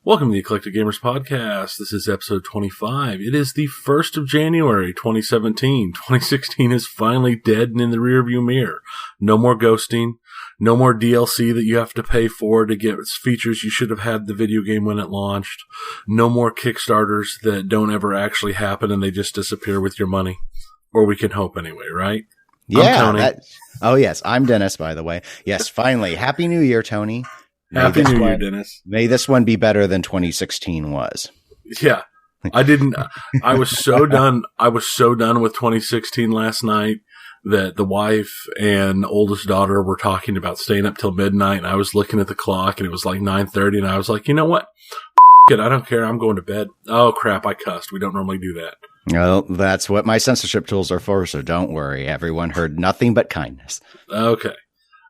Welcome to the Eclectic Gamers Podcast. This is episode 25. It is the 1st of January, 2017. 2016 is finally dead and in the rearview mirror. No more ghosting. No more DLC that you have to pay for to get features you should have had the video game when it launched. No more Kickstarters that don't ever actually happen and they just disappear with your money. Or we can hope anyway, right? Yeah. Oh, yes. I'm Dennis, by the way. Yes, finally. Happy New Year, Tony. Happy New Year, Dennis. May this one be better than 2016 was. Yeah. I was so done. I was so done with 2016 last night that the wife and oldest daughter were talking about staying up till midnight. And I was looking at the clock and it was like 9:30 and I was like, you know what? It, I don't care. I'm going to bed. Oh crap. I cussed. We don't normally do that. Well, that's what my censorship tools are for. So don't worry. Everyone heard nothing but kindness. Okay.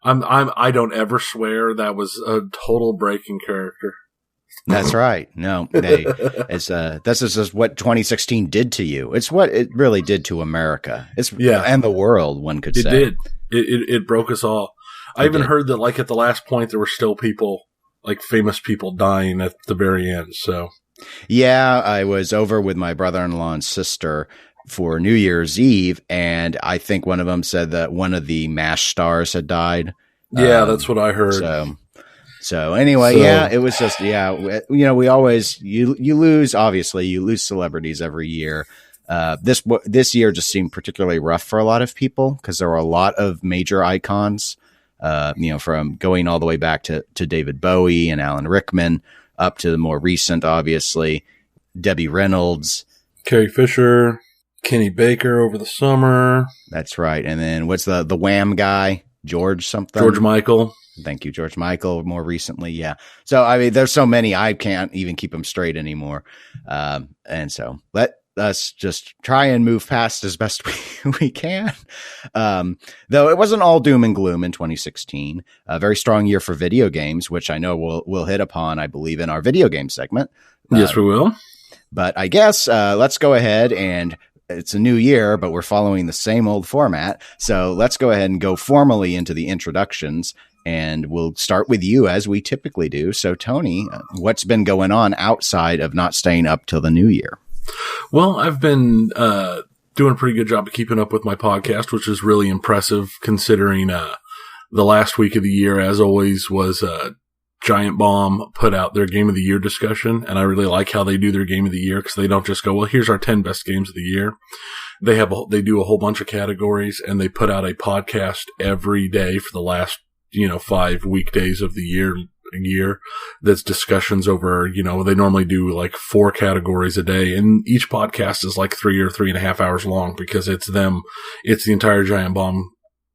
I don't ever swear. That was a total break in character. That's right. No, this is just what 2016 did to you. It's what it really did to America. And the world, one could say. It did. It broke us all. I even heard that, like, at the last point, there were still people, like famous people, dying at the very end. So, yeah, I was over with my brother-in-law and sister for New Year's Eve, and I think one of them said that one of the MASH stars had died. Yeah, that's what I heard. So anyway, yeah, it was just, we always, you lose, obviously, you lose celebrities every year. This year just seemed particularly rough for a lot of people because there were a lot of major icons, from going all the way back to David Bowie and Alan Rickman up to the more recent, obviously, Debbie Reynolds, Carrie Fisher, Kenny Baker over the summer. That's right. And then what's the Wham guy? George something? George Michael. Thank you, George Michael, more recently. Yeah. So, I mean, there's so many, I can't even keep them straight anymore. And so let us just try and move past as best we can. Though it wasn't all doom and gloom in 2016. A very strong year for video games, which I know we'll hit upon, I believe, in our video game segment. Yes, we will. But I guess let's go ahead and it's a new year, but we're following the same old format. So let's go ahead and go formally into the introductions, and we'll start with you as we typically do. So, Tony, what's been going on outside of not staying up till the new year? Well, I've been doing a pretty good job of keeping up with my podcast, which is really impressive considering the last week of the year, as always, was Giant Bomb put out their Game of the Year discussion, and I really like how they do their Game of the Year because they don't just go, well, here's our 10 best games of the year. They do a whole bunch of categories, and they put out a podcast every day for the last 5 weekdays of the year that's discussions over, they normally do like 4 categories a day, and each podcast is like 3 or 3.5 hours long because it's the entire Giant Bomb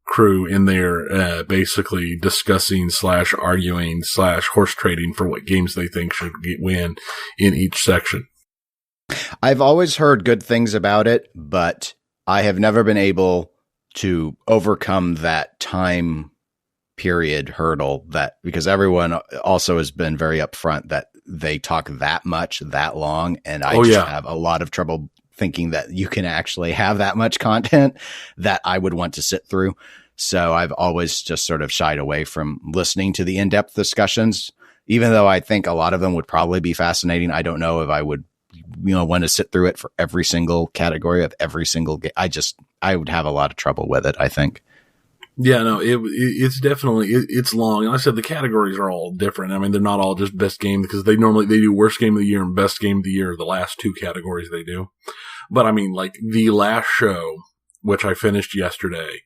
crew in there basically discussing / arguing / horse trading for what games they think should win in each section. I've always heard good things about it, but I have never been able to overcome that time period hurdle because everyone also has been very upfront that they talk that much, that long. And I have a lot of trouble thinking that you can actually have that much content that I would want to sit through. So I've always just sort of shied away from listening to the in-depth discussions, even though I think a lot of them would probably be fascinating. I don't know if I would, want to sit through it for every single category of every single game. I would have a lot of trouble with it, I think. Yeah, no, it's definitely, it's long. And like I said, the categories are all different. I mean, they're not all just best game because they do worst game of the year and best game of the year, the last 2 categories they do. But I mean, like the last show, which I finished yesterday,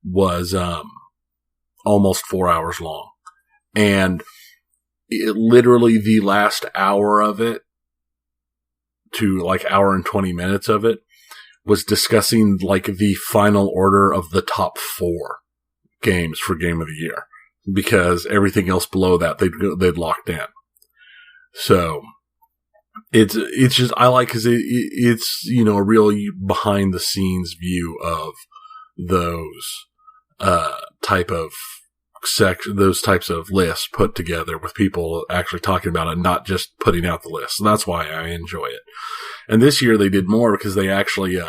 was almost 4 hours long. And literally the last hour of it to like hour and 20 minutes of it was discussing like the final order of the top 4 games for Game of the Year because everything else below that they'd locked in. So it's just, I like cause it's, a real behind the scenes view of those, type of those types of lists put together with people actually talking about it, not just putting out the list. So that's why I enjoy it. And this year they did more because they actually,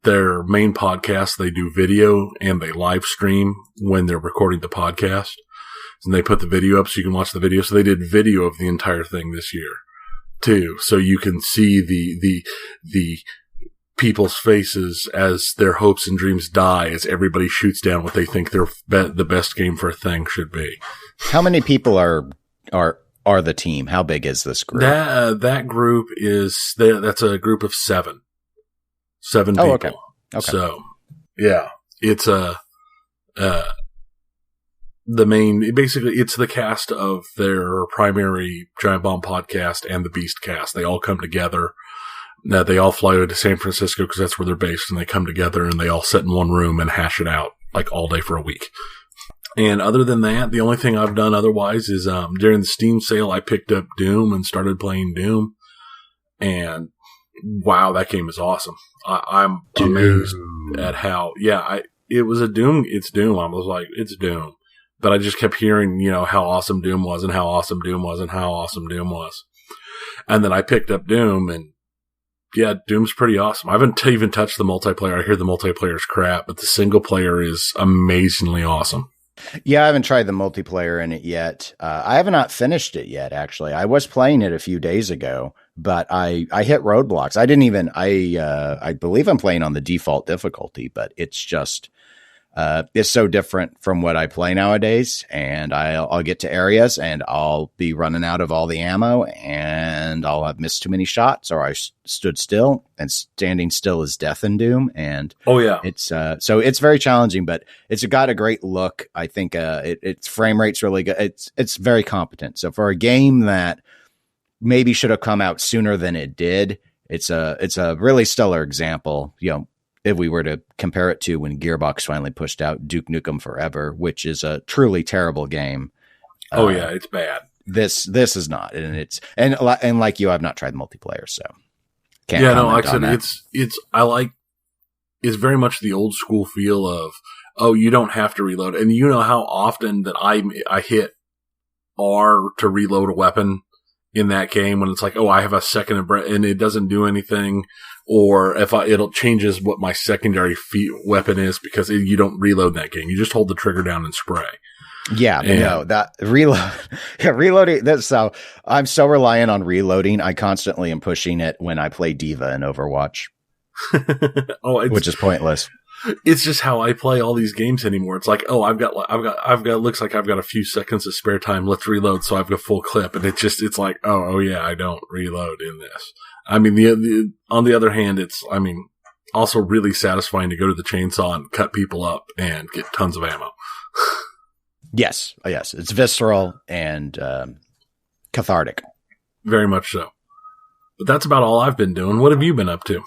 their main podcast, they do video and they live stream when they're recording the podcast. And they put the video up so you can watch the video. So they did video of the entire thing this year too. So you can see the people's faces as their hopes and dreams die as everybody shoots down what they think the best game for a thing should be. How many people are the team? How big is this group? That group that's a group of seven people. Okay. So yeah, it's it's the cast of their primary Giant Bomb podcast and the Beast cast. They all come together. They all fly to San Francisco because that's where they're based, and they come together and they all sit in one room and hash it out like all day for a week. And other than that, the only thing I've done otherwise is during the Steam sale, I picked up Doom and started playing Doom. And wow, that game is awesome. I'm amazed at how, it was a Doom. It's Doom. I was like, it's Doom. But I just kept hearing, how awesome Doom was and how awesome Doom was and how awesome Doom was. And then I picked up Doom, and yeah, Doom's pretty awesome. I haven't even touched the multiplayer. I hear the multiplayer is crap, but the single player is amazingly awesome. Yeah, I haven't tried the multiplayer in it yet. I have not finished it yet, actually. I was playing it a few days ago, but I hit roadblocks. I believe I'm playing on the default difficulty, but it's just, it's so different from what I play nowadays. And I'll get to areas and I'll be running out of all the ammo, and I'll have missed too many shots, or I stood still, and standing still is death in Doom. And it's so it's very challenging, but it's got a great look. I think its frame rate's really good. It's very competent. So for a game that maybe should have come out sooner than it did, it's a really stellar example. If we were to compare it to when Gearbox finally pushed out Duke Nukem Forever, which is a truly terrible game. It's bad. This is not, and like you, I've not tried the multiplayer, so can't. Yeah, no, like I said, it's very much the old school feel of, you don't have to reload, and you know how often that I hit R to reload a weapon in that game when it's like, I have a second of breath and it doesn't do anything, or if it changes what my secondary weapon is because you don't reload that game. You just hold the trigger down and spray. Yeah, that reload. Yeah, reloading. So I'm so reliant on reloading. I constantly am pushing it when I play Diva in Overwatch, which is pointless. It's just how I play all these games anymore. It's like, I've got, looks like I've got a few seconds of spare time. Let's reload. So I've got full clip. And it's like, I don't reload in this. I mean, on the other hand, it's, also really satisfying to go to the chainsaw and cut people up and get tons of ammo. Yes. It's visceral and cathartic. Very much so. But that's about all I've been doing. What have you been up to?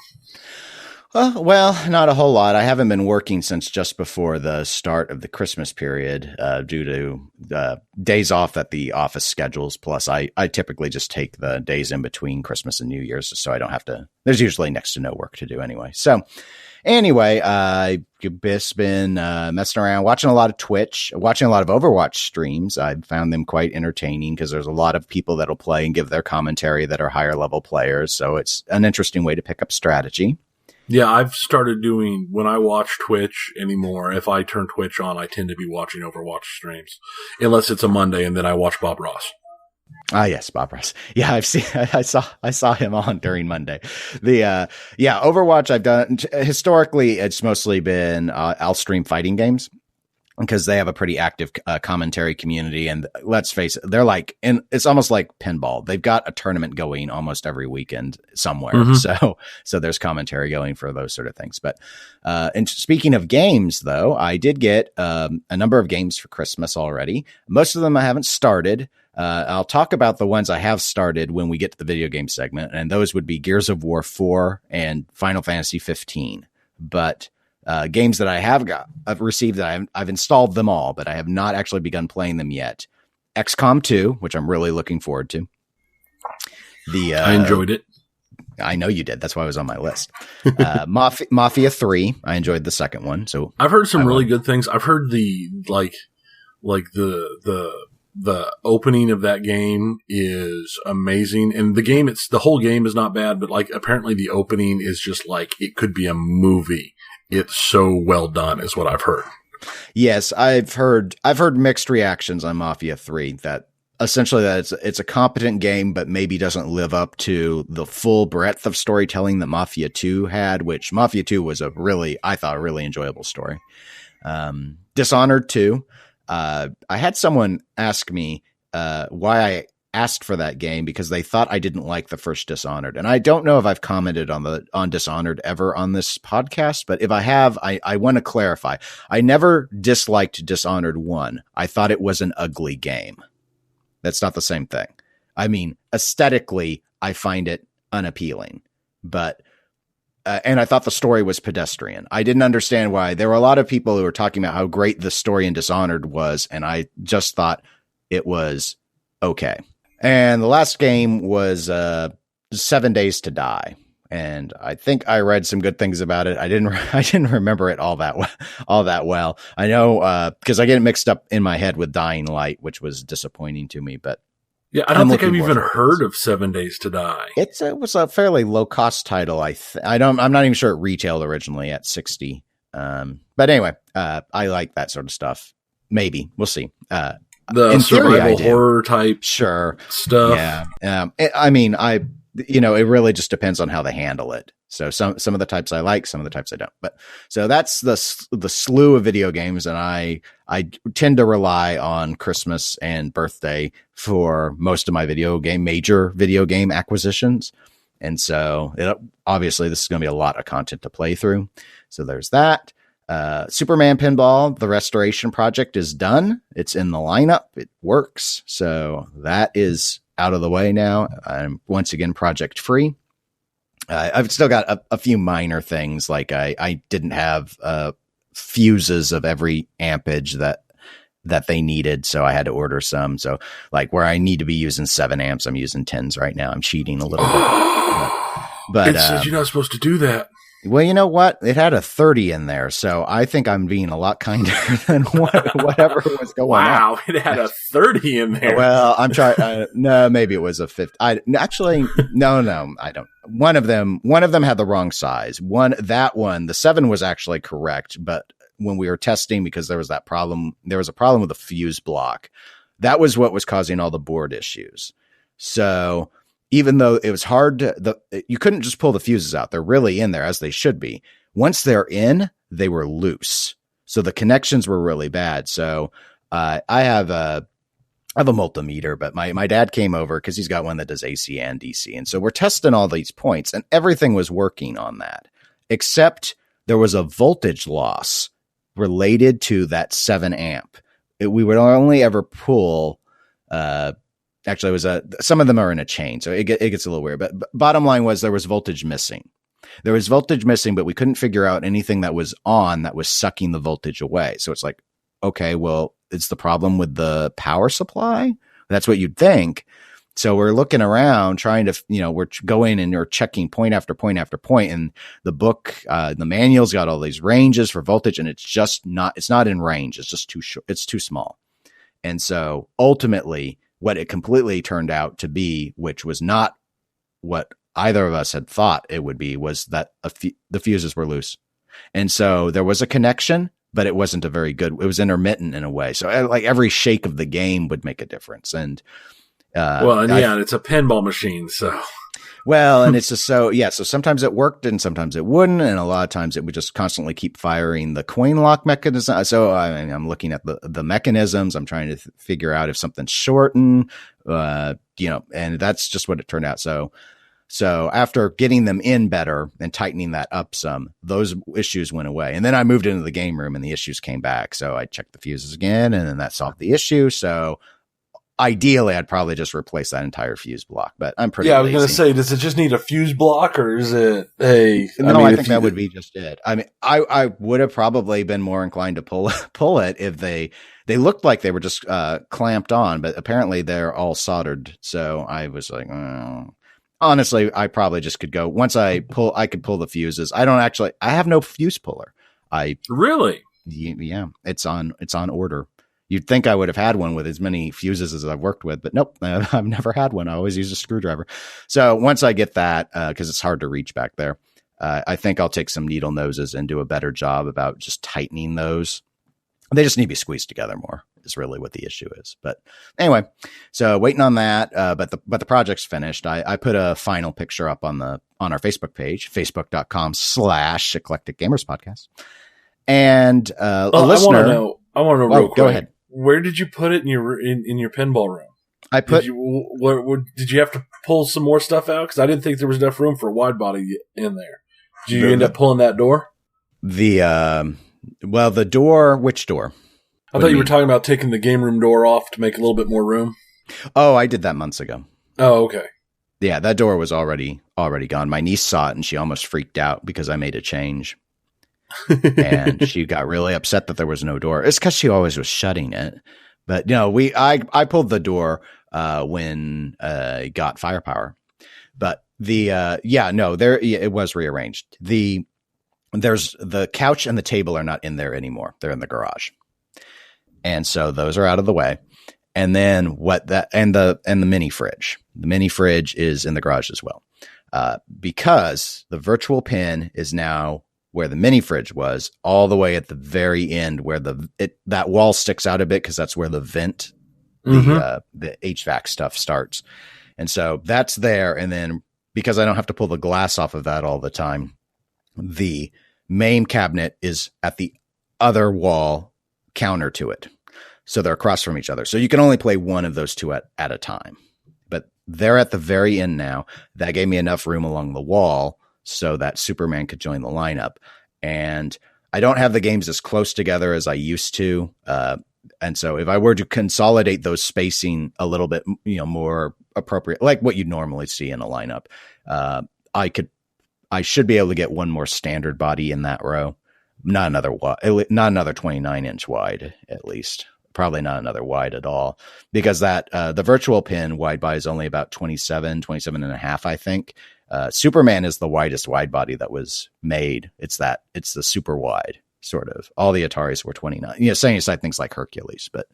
Well, not a whole lot. I haven't been working since just before the start of the Christmas period due to days off that the office schedules. Plus, I typically just take the days in between Christmas and New Year's, so I don't have to. There's usually next to no work to do anyway. So anyway, I've just been messing around, watching a lot of Twitch, watching a lot of Overwatch streams. I found them quite entertaining because there's a lot of people that'll play and give their commentary that are higher level players. So it's an interesting way to pick up strategy. Yeah, I've started doing, when I watch Twitch anymore, if I turn Twitch on, I tend to be watching Overwatch streams. Unless it's a Monday and then I watch Bob Ross. Ah, yes, Bob Ross. Yeah, I saw him on during Monday. Overwatch I've done, historically, it's mostly been, I'll stream fighting games because they have a pretty active commentary community. And let's face it, they're like, and it's almost like pinball. They've got a tournament going almost every weekend somewhere. Mm-hmm. So there's commentary going for those sort of things. But, and speaking of games though, I did get, a number of games for Christmas already. Most of them I haven't started. I'll talk about the ones I have started when we get to the video game segment. And those would be Gears of War 4 and Final Fantasy 15. But, games that I've received that I've installed them all, but I have not actually begun playing them yet. XCOM 2, which I'm really looking forward to. I enjoyed it. I know you did. That's why it was on my list. Mafia 3. I enjoyed the second one. So I've heard some really good things. I've heard Like the opening of that game is amazing, and the whole game is not bad, but like apparently the opening is just like it could be a movie. It's so well done, is what I've heard. Yes, I've heard mixed reactions on Mafia 3 that essentially that it's a competent game, but maybe doesn't live up to the full breadth of storytelling that Mafia 2 had, which Mafia 2 was I thought a really enjoyable story. Dishonored 2. I had someone ask me why I asked for that game because they thought I didn't like the first Dishonored. And I don't know if I've commented on Dishonored ever on this podcast, but if I have, I want to clarify. I never disliked Dishonored 1. I thought it was an ugly game. That's not the same thing. I mean, aesthetically, I find it unappealing, but and I thought the story was pedestrian. I didn't understand why. There were a lot of people who were talking about how great the story in Dishonored was, and I just thought it was okay. And the last game was 7 Days to Die, and I think I read some good things about it. I didn't remember it all that well. I know because I get it mixed up in my head with Dying Light, which was disappointing to me, but. Yeah, I don't think I've even heard of 7 Days to Die. It was a fairly low cost title. I'm not even sure it retailed originally at $60. But anyway, I like that sort of stuff. Maybe we'll see. The survival horror type, stuff. Yeah. It really just depends on how they handle it. So some of the types I like, some of the types I don't. But so that's the slew of video games, and I tend to rely on Christmas and birthday for most of my major video game acquisitions. And so obviously this is going to be a lot of content to play through. So there's that. Superman Pinball, the restoration project is done. It's in the lineup. It works. So that is out of the way now. I'm once again project free. I've still got a few minor things, like I didn't have fuses of every ampage that they needed, so I had to order some. So like where I need to be using 7 amps, I'm using 10s right now. I'm cheating a little bit. But it says you're not supposed to do that. Well, you know what? It had a 30 in there, so I think I'm being a lot kinder than whatever was going on. Wow, it had a 30 in there. Well, I'm trying. No, maybe it was a 50. No, I don't. One of them had the wrong size. The 7 was actually correct, but when we were testing, because there was a problem with the fuse block. That was what was causing all the board issues. So even though it was hard you couldn't just pull the fuses out. They're really in there, as they should be. Once they're in, they were loose. So the connections were really bad. So I have a multimeter, but my dad came over because he's got one that does AC and DC. And so we're testing all these points, and everything was working on that, except there was a voltage loss related to that 7 amp. We would only ever pull, actually, it was some of them are in a chain, so it gets a little weird. But bottom line was there was voltage missing. There was voltage missing, but we couldn't figure out anything that was on that was sucking the voltage away. So it's like, okay, well, it's the problem with the power supply. That's what you'd think. So we're looking around trying to, we're going and we're checking point after point after point. And the book, the manual's got all these ranges for voltage, and it's not in range. It's just too short. It's too small. And so ultimately, what it completely turned out to be, which was not what either of us had thought it would be, was that the fuses were loose. And so there was a connection, but it wasn't it was intermittent in a way. So like every shake of the game would make a difference. And, and it's a pinball machine. So, well, and it's just so sometimes it worked and sometimes it wouldn't. And a lot of times it would just constantly keep firing the coin lock mechanism. So I'm looking at the mechanisms. I'm trying to figure out if something's shortened, and that's just what it turned out. So after getting them in better and tightening that up some, those issues went away. And then I moved into the game room and the issues came back. So I checked the fuses again, and then that solved the issue. So ideally, I'd probably just replace that entire fuse block, but I'm pretty lazy. I was going to say, does it just need a fuse block, or is it I think that would be just it. I mean, I would have probably been more inclined to pull it if they looked like they were just clamped on, but apparently they're all soldered. So I was like, honestly, I probably just could go once I could pull the fuses. I have no fuse puller. Really? Yeah, it's on order. You'd think I would have had one with as many fuses as I've worked with, but nope, I've never had one. I always use a screwdriver. So once I get that, because it's hard to reach back there, I think I'll take some needle noses and do a better job about just tightening those. They just need to be squeezed together more is really what the issue is. But anyway, so waiting on that. But the project's finished. I put a final picture up on our Facebook page, facebook.com/Eclectic Gamers Podcast. And a listener. I want to know real quick. Go ahead. Where did you put it in your pinball room? Did you have to pull some more stuff out? Because I didn't think there was enough room for a wide body in there. Did you end up pulling that door? The door. Which door? I thought you were talking about taking the game room door off to make a little bit more room. Oh, I did that months ago. Oh, okay. Yeah, that door was already gone. My niece saw it and she almost freaked out because I made a change. And she got really upset that there was no door. It's because she always was shutting it. But I pulled the door when it got firepower. But it was rearranged. There's the couch and the table are not in there anymore. They're in the garage. And so those are out of the way. And then the mini fridge. The mini fridge is in the garage as well. Because the virtual pin is now where the mini fridge was, all the way at the very end where that wall sticks out a bit because that's where the vent, the HVAC stuff starts. And so that's there. And then because I don't have to pull the glass off of that all the time, the main cabinet is at the other wall counter to it. So they're across from each other. So you can only play one of those two at a time. But they're at the very end now. That gave me enough room along the wall so that Superman could join the lineup. And I don't have the games as close together as I used to. And so if I were to consolidate those spacing a little bit, more appropriate, like what you'd normally see in a lineup, I should be able to get one more standard body in that row. Not another 29-inch wide, at least. Probably not another wide at all, because the virtual pin wide body is only about 27 and a half, I think. Superman is the widest wide body that was made. It's the super wide sort of. All the Ataris were 29. Setting aside things like Hercules, but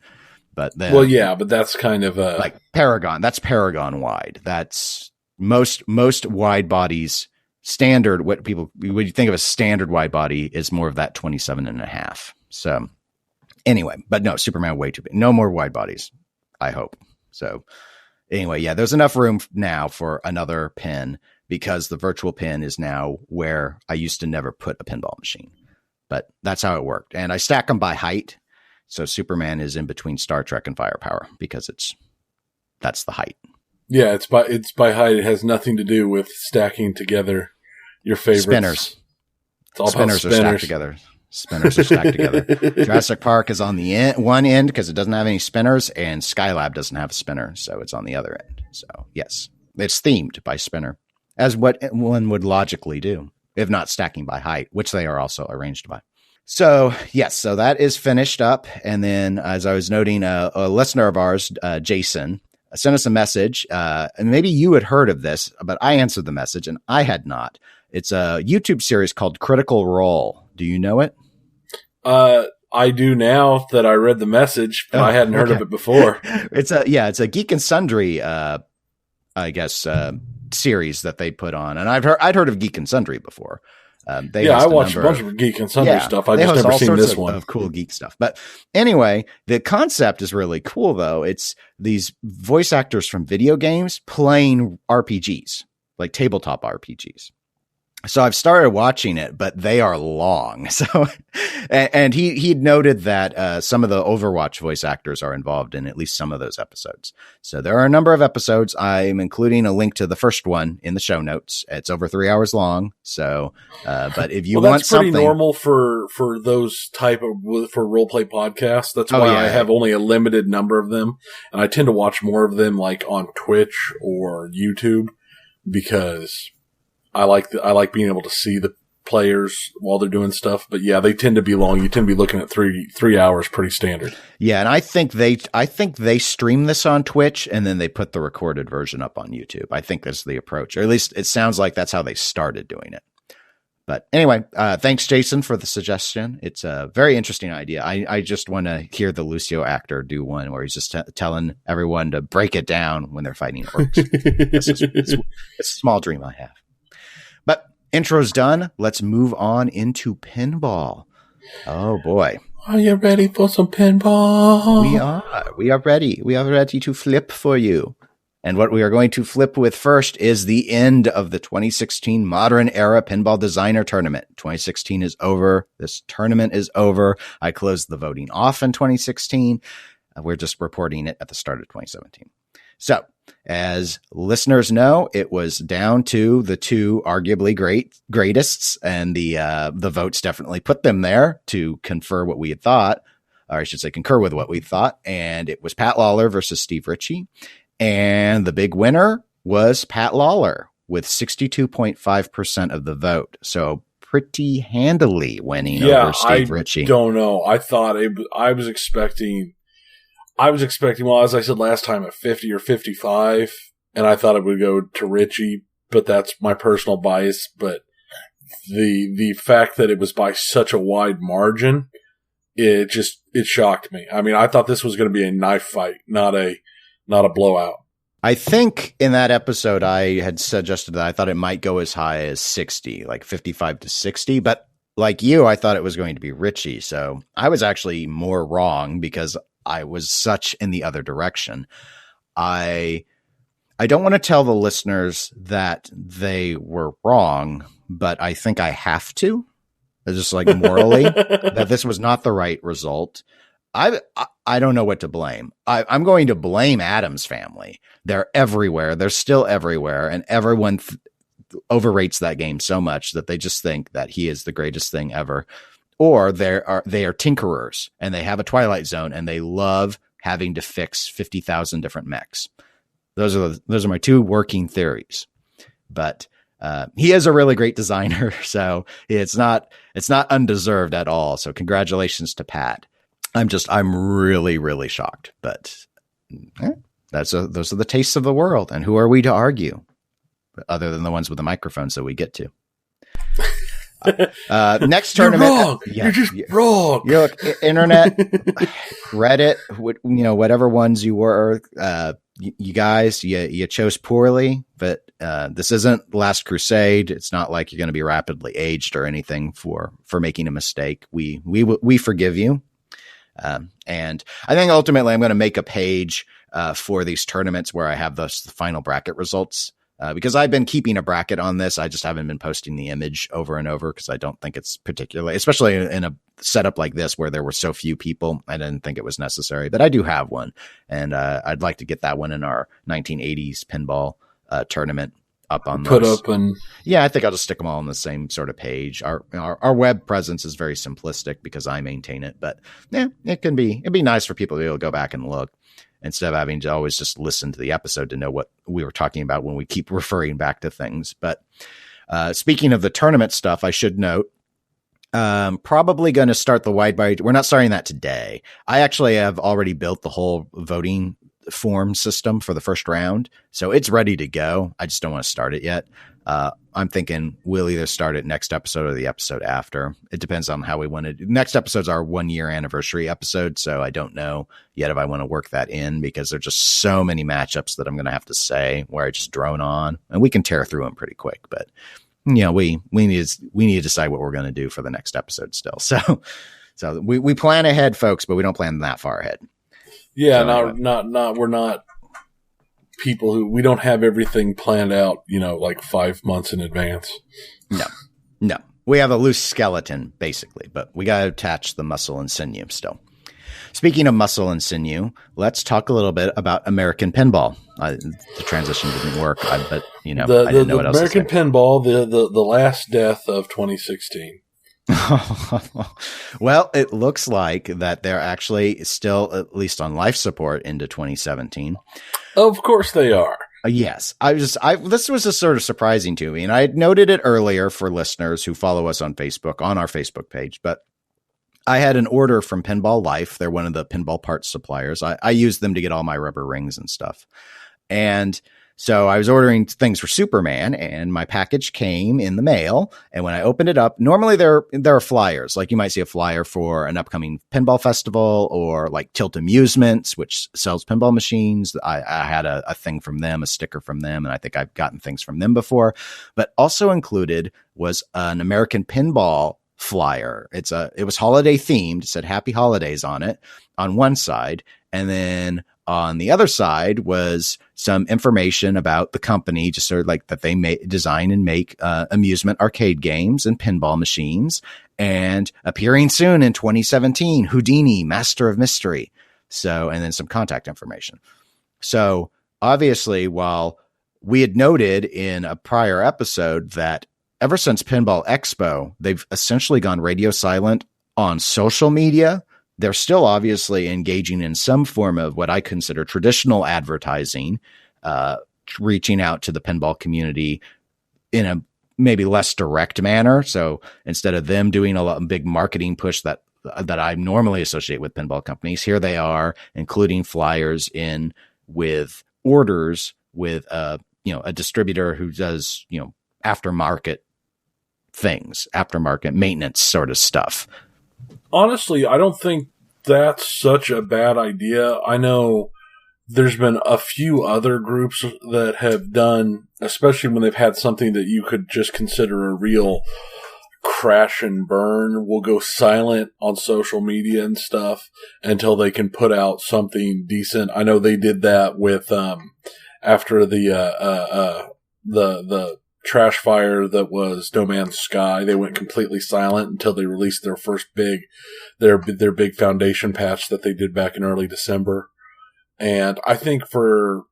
then, well, yeah, but that's kind of like Paragon. That's Paragon wide. That's most wide bodies. Standard, what you think of a standard wide body is more of that 27 and a half. So anyway, but no, Superman way too big. No more wide bodies, I hope. So anyway, yeah, there's enough room now for another pin because the virtual pin is now where I used to never put a pinball machine. But that's how it worked. And I stack them by height. So Superman is in between Star Trek and Firepower because that's the height. Yeah, it's by height. It has nothing to do with stacking together your favorites. Spinners. It's all Spinners are stacked together. Spinners are stacked together. Jurassic Park is on the one end because it doesn't have any spinners, and Skylab doesn't have a spinner, so it's on the other end. So yes, it's themed by spinner, as what one would logically do, if not stacking by height, which they are also arranged by. So yes, so that is finished up. And then, as I was noting, a listener of ours, Jason, sent us a message, and maybe you had heard of this, but I answered the message and I had not. It's a YouTube series called Critical Role. Do you know it? I do now that I read the message, but I hadn't heard of it before. It's a Geek and Sundry, I guess, series that they put on, and I'd heard of Geek and Sundry before. I watched a bunch of Geek and Sundry stuff. I just never seen this one. Of cool geek stuff. But anyway, the concept is really cool, though. It's these voice actors from video games playing RPGs, like tabletop RPGs. So I've started watching it, but they are long. So, and he noted that some of the Overwatch voice actors are involved in at least some of those episodes. So there are a number of episodes. I'm including a link to the first one in the show notes. It's over 3 hours long. So, but if you want something, that's pretty normal for those type of for role play podcasts. That's why I have only a limited number of them, and I tend to watch more of them like on Twitch or YouTube because I like being able to see the players while they're doing stuff. But yeah, they tend to be long. You tend to be looking at three hours, pretty standard. Yeah, and I think they stream this on Twitch and then they put the recorded version up on YouTube. I think that's the approach, or at least it sounds like that's how they started doing it. But anyway, thanks, Jason, for the suggestion. It's a very interesting idea. I just want to hear the Lucio actor do one where he's just telling everyone to break it down when they're fighting orcs. It's a small dream I have. But intro's done. Let's move on into pinball. Oh, boy. Are you ready for some pinball? We are. We are ready. We are ready to flip for you. And what we are going to flip with first is the end of the 2016 Modern Era Pinball Designer Tournament. 2016 is over. This tournament is over. I closed the voting off in 2016. We're just reporting it at the start of 2017. So, as listeners know, it was down to the two arguably greatest, and the votes definitely put them there to confer what we had thought, or I should say concur with what we thought. And it was Pat Lawler versus Steve Ritchie. And the big winner was Pat Lawler with 62.5% of the vote. So pretty handily winning over Steve Ritchie. I don't know. I was expecting, well, as I said last time, at 50 or 55, and I thought it would go to Ritchie, but that's my personal bias. But the fact that it was by such a wide margin, it shocked me. I mean, I thought this was going to be a knife fight, not a blowout. I think in that episode, I had suggested that I thought it might go as high as 60, like 55 to 60. But like you, I thought it was going to be Ritchie. So I was actually more wrong because I was such in the other direction. I don't want to tell the listeners that they were wrong, but I think I have to. Just like morally, that this was not the right result. I don't know what to blame. I'm going to blame Adam's family. They're everywhere. They're still everywhere. And everyone overrates that game so much that they just think that he is the greatest thing ever. Or they are tinkerers and they have a Twilight Zone and they love having to fix 50,000 different mechs. Those are my two working theories. But he is a really great designer. So it's not undeserved at all. So congratulations to Pat. I'm really, really shocked, but those are the tastes of the world. And who are we to argue other than the ones with the microphones that we get to? Next tournament. You're wrong. You're just wrong. You look, internet, Reddit, whatever ones you were, you guys, you chose poorly, but this isn't Last Crusade. It's not like you're going to be rapidly aged or anything for making a mistake. We forgive you. And I think ultimately I'm going to make a page for these tournaments where I have the final bracket results because I've been keeping a bracket on this. I just haven't been posting the image over and over because I don't think it's particularly, especially in a setup like this where there were so few people. I didn't think it was necessary, but I do have one. And I'd like to get that one in our 1980s pinball tournament up on those. Yeah, I think I'll just stick them all on the same sort of page. Our web presence is very simplistic because I maintain it, but yeah, it'd be nice for people to be able to go back and look instead of having to always just listen to the episode to know what we were talking about when we keep referring back to things. But speaking of the tournament stuff, I should note, probably going to start the wide body. We're not starting that today. I actually have already built the whole voting form system for the first round, so it's ready to go. I just don't want to start it yet. I'm thinking we'll either start it next episode or the episode after. It depends on how we want to do. Next episode's our 1 year anniversary episode, so I don't know yet if I want to work that in because there's just so many matchups that I'm going to have to say where I just drone on, and we can tear through them pretty quick. But we need to decide what we're going to do for the next episode still. So we plan ahead, folks, but we don't plan that far ahead. Yeah, so, we're not people who, we don't have everything planned out, like 5 months in advance. No. We have a loose skeleton, basically, but we got to attach the muscle and sinew still. Speaking of muscle and sinew, let's talk a little bit about American Pinball. The transition didn't work, but I didn't know what else to say. American Pinball, the last death of 2016. Well, it looks like that they're actually still at least on life support into 2017. Of course they are. Yes. This was just sort of surprising to me. And I had noted it earlier for listeners who follow us on Facebook, on our Facebook page, but I had an order from Pinball Life. They're one of the pinball parts suppliers. I use them to get all my rubber rings and stuff. And So I was ordering things for Superman, and my package came in the mail. And when I opened it up, normally there are flyers. Like you might see a flyer for an upcoming pinball festival, or like Tilt Amusements, which sells pinball machines. I had a thing from them, a sticker from them, and I think I've gotten things from them before. But also included was an American Pinball flyer. It was holiday themed. It said Happy Holidays on it on one side, and then on the other side was some information about the company, just sort of like that they design and make amusement arcade games and pinball machines, and appearing soon in 2017, Houdini, Master of Mystery. So, and then some contact information. So obviously, while we had noted in a prior episode that ever since Pinball Expo, they've essentially gone radio silent on social media, they're still obviously engaging in some form of what I consider traditional advertising, reaching out to the pinball community in a maybe less direct manner. So instead of them doing a big marketing push that I normally associate with pinball companies, here they are including flyers in with orders with a distributor who does, aftermarket things, aftermarket maintenance sort of stuff. Honestly, I don't think that's such a bad idea. I know there's been a few other groups that have done, especially when they've had something that you could just consider a real crash and burn, will go silent on social media and stuff until they can put out something decent. I know they did that with after the trash fire that was No Man's Sky. They went completely silent until they released their first their big foundation patch that they did back in early December. And I think for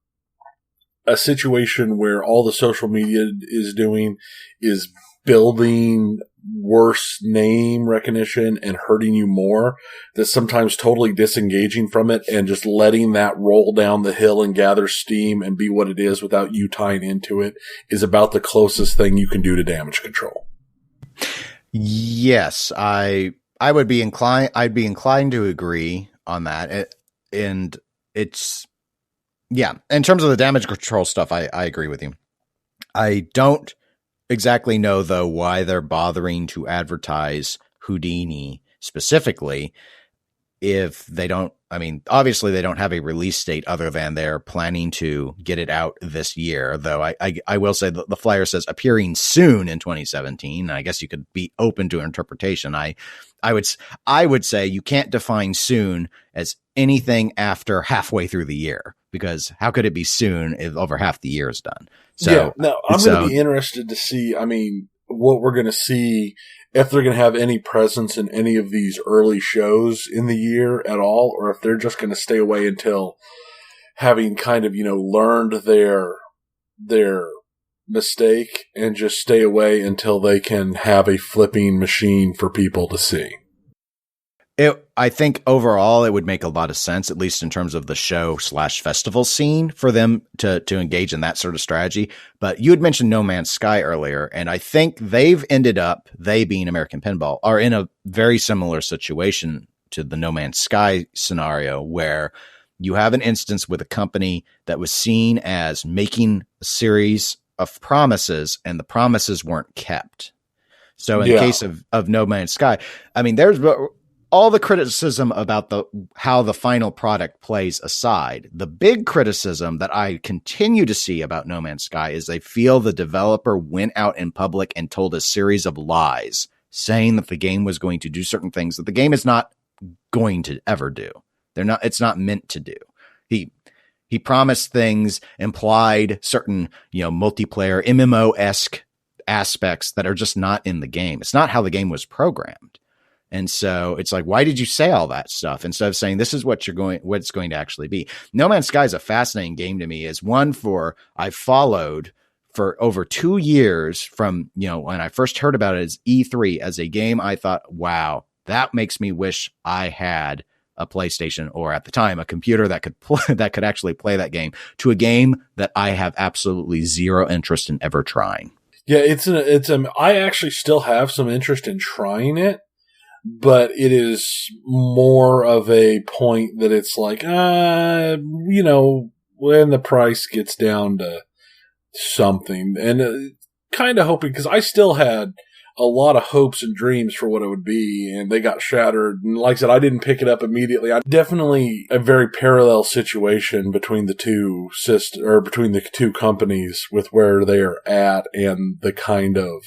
a situation where all the social media is doing is building worse name recognition and hurting you more, that sometimes totally disengaging from it and just letting that roll down the hill and gather steam and be what it is without you tying into it is about the closest thing you can do to damage control. Yes, I'd be inclined to agree on that. And it's, yeah, in terms of the damage control stuff, I agree with you. I don't exactly know, though, why they're bothering to advertise Houdini specifically if they don't. I mean, obviously they don't have a release date other than they're planning to get it out this year, though I will say that the flyer says appearing soon in 2017. I guess you could be open to interpretation. I would say you can't define soon as anything after halfway through the year, because how could it be soon if over half the year is done? So, yeah, now I'm going to be interested to see, what we're going to see, if they're going to have any presence in any of these early shows in the year at all, or if they're just going to stay away until having kind of, learned their mistake and just stay away until they can have a flipping machine for people to see. I think overall it would make a lot of sense, at least in terms of the show/festival scene, for them to engage in that sort of strategy. But you had mentioned No Man's Sky earlier, and I think they being American Pinball, are in a very similar situation to the No Man's Sky scenario, where you have an instance with a company that was seen as making a series of promises, and the promises weren't kept. So in the case of No Man's Sky, there's all the criticism about how the final product plays aside, the big criticism that I continue to see about No Man's Sky is they feel the developer went out in public and told a series of lies, saying that the game was going to do certain things that the game is not going to ever do. It's not meant to do. He promised things, implied certain, multiplayer MMO-esque aspects that are just not in the game. It's not how the game was programmed. And so it's like, why did you say all that stuff instead of saying this is what it's going to actually be? No Man's Sky is a fascinating game to me. Is one I've followed for over 2 years from, when I first heard about it as E3 as a game. I thought, wow, that makes me wish I had a PlayStation, or at the time a computer that could actually play that game, to a game that I have absolutely zero interest in ever trying. Yeah, I actually still have some interest in trying it. But it is more of a point that it's like, when the price gets down to something. And kind of hoping, because I still had a lot of hopes and dreams for what it would be, and they got shattered. And like I said, I didn't pick it up immediately. I definitely a very parallel situation between the between the two companies with where they are at and the kind of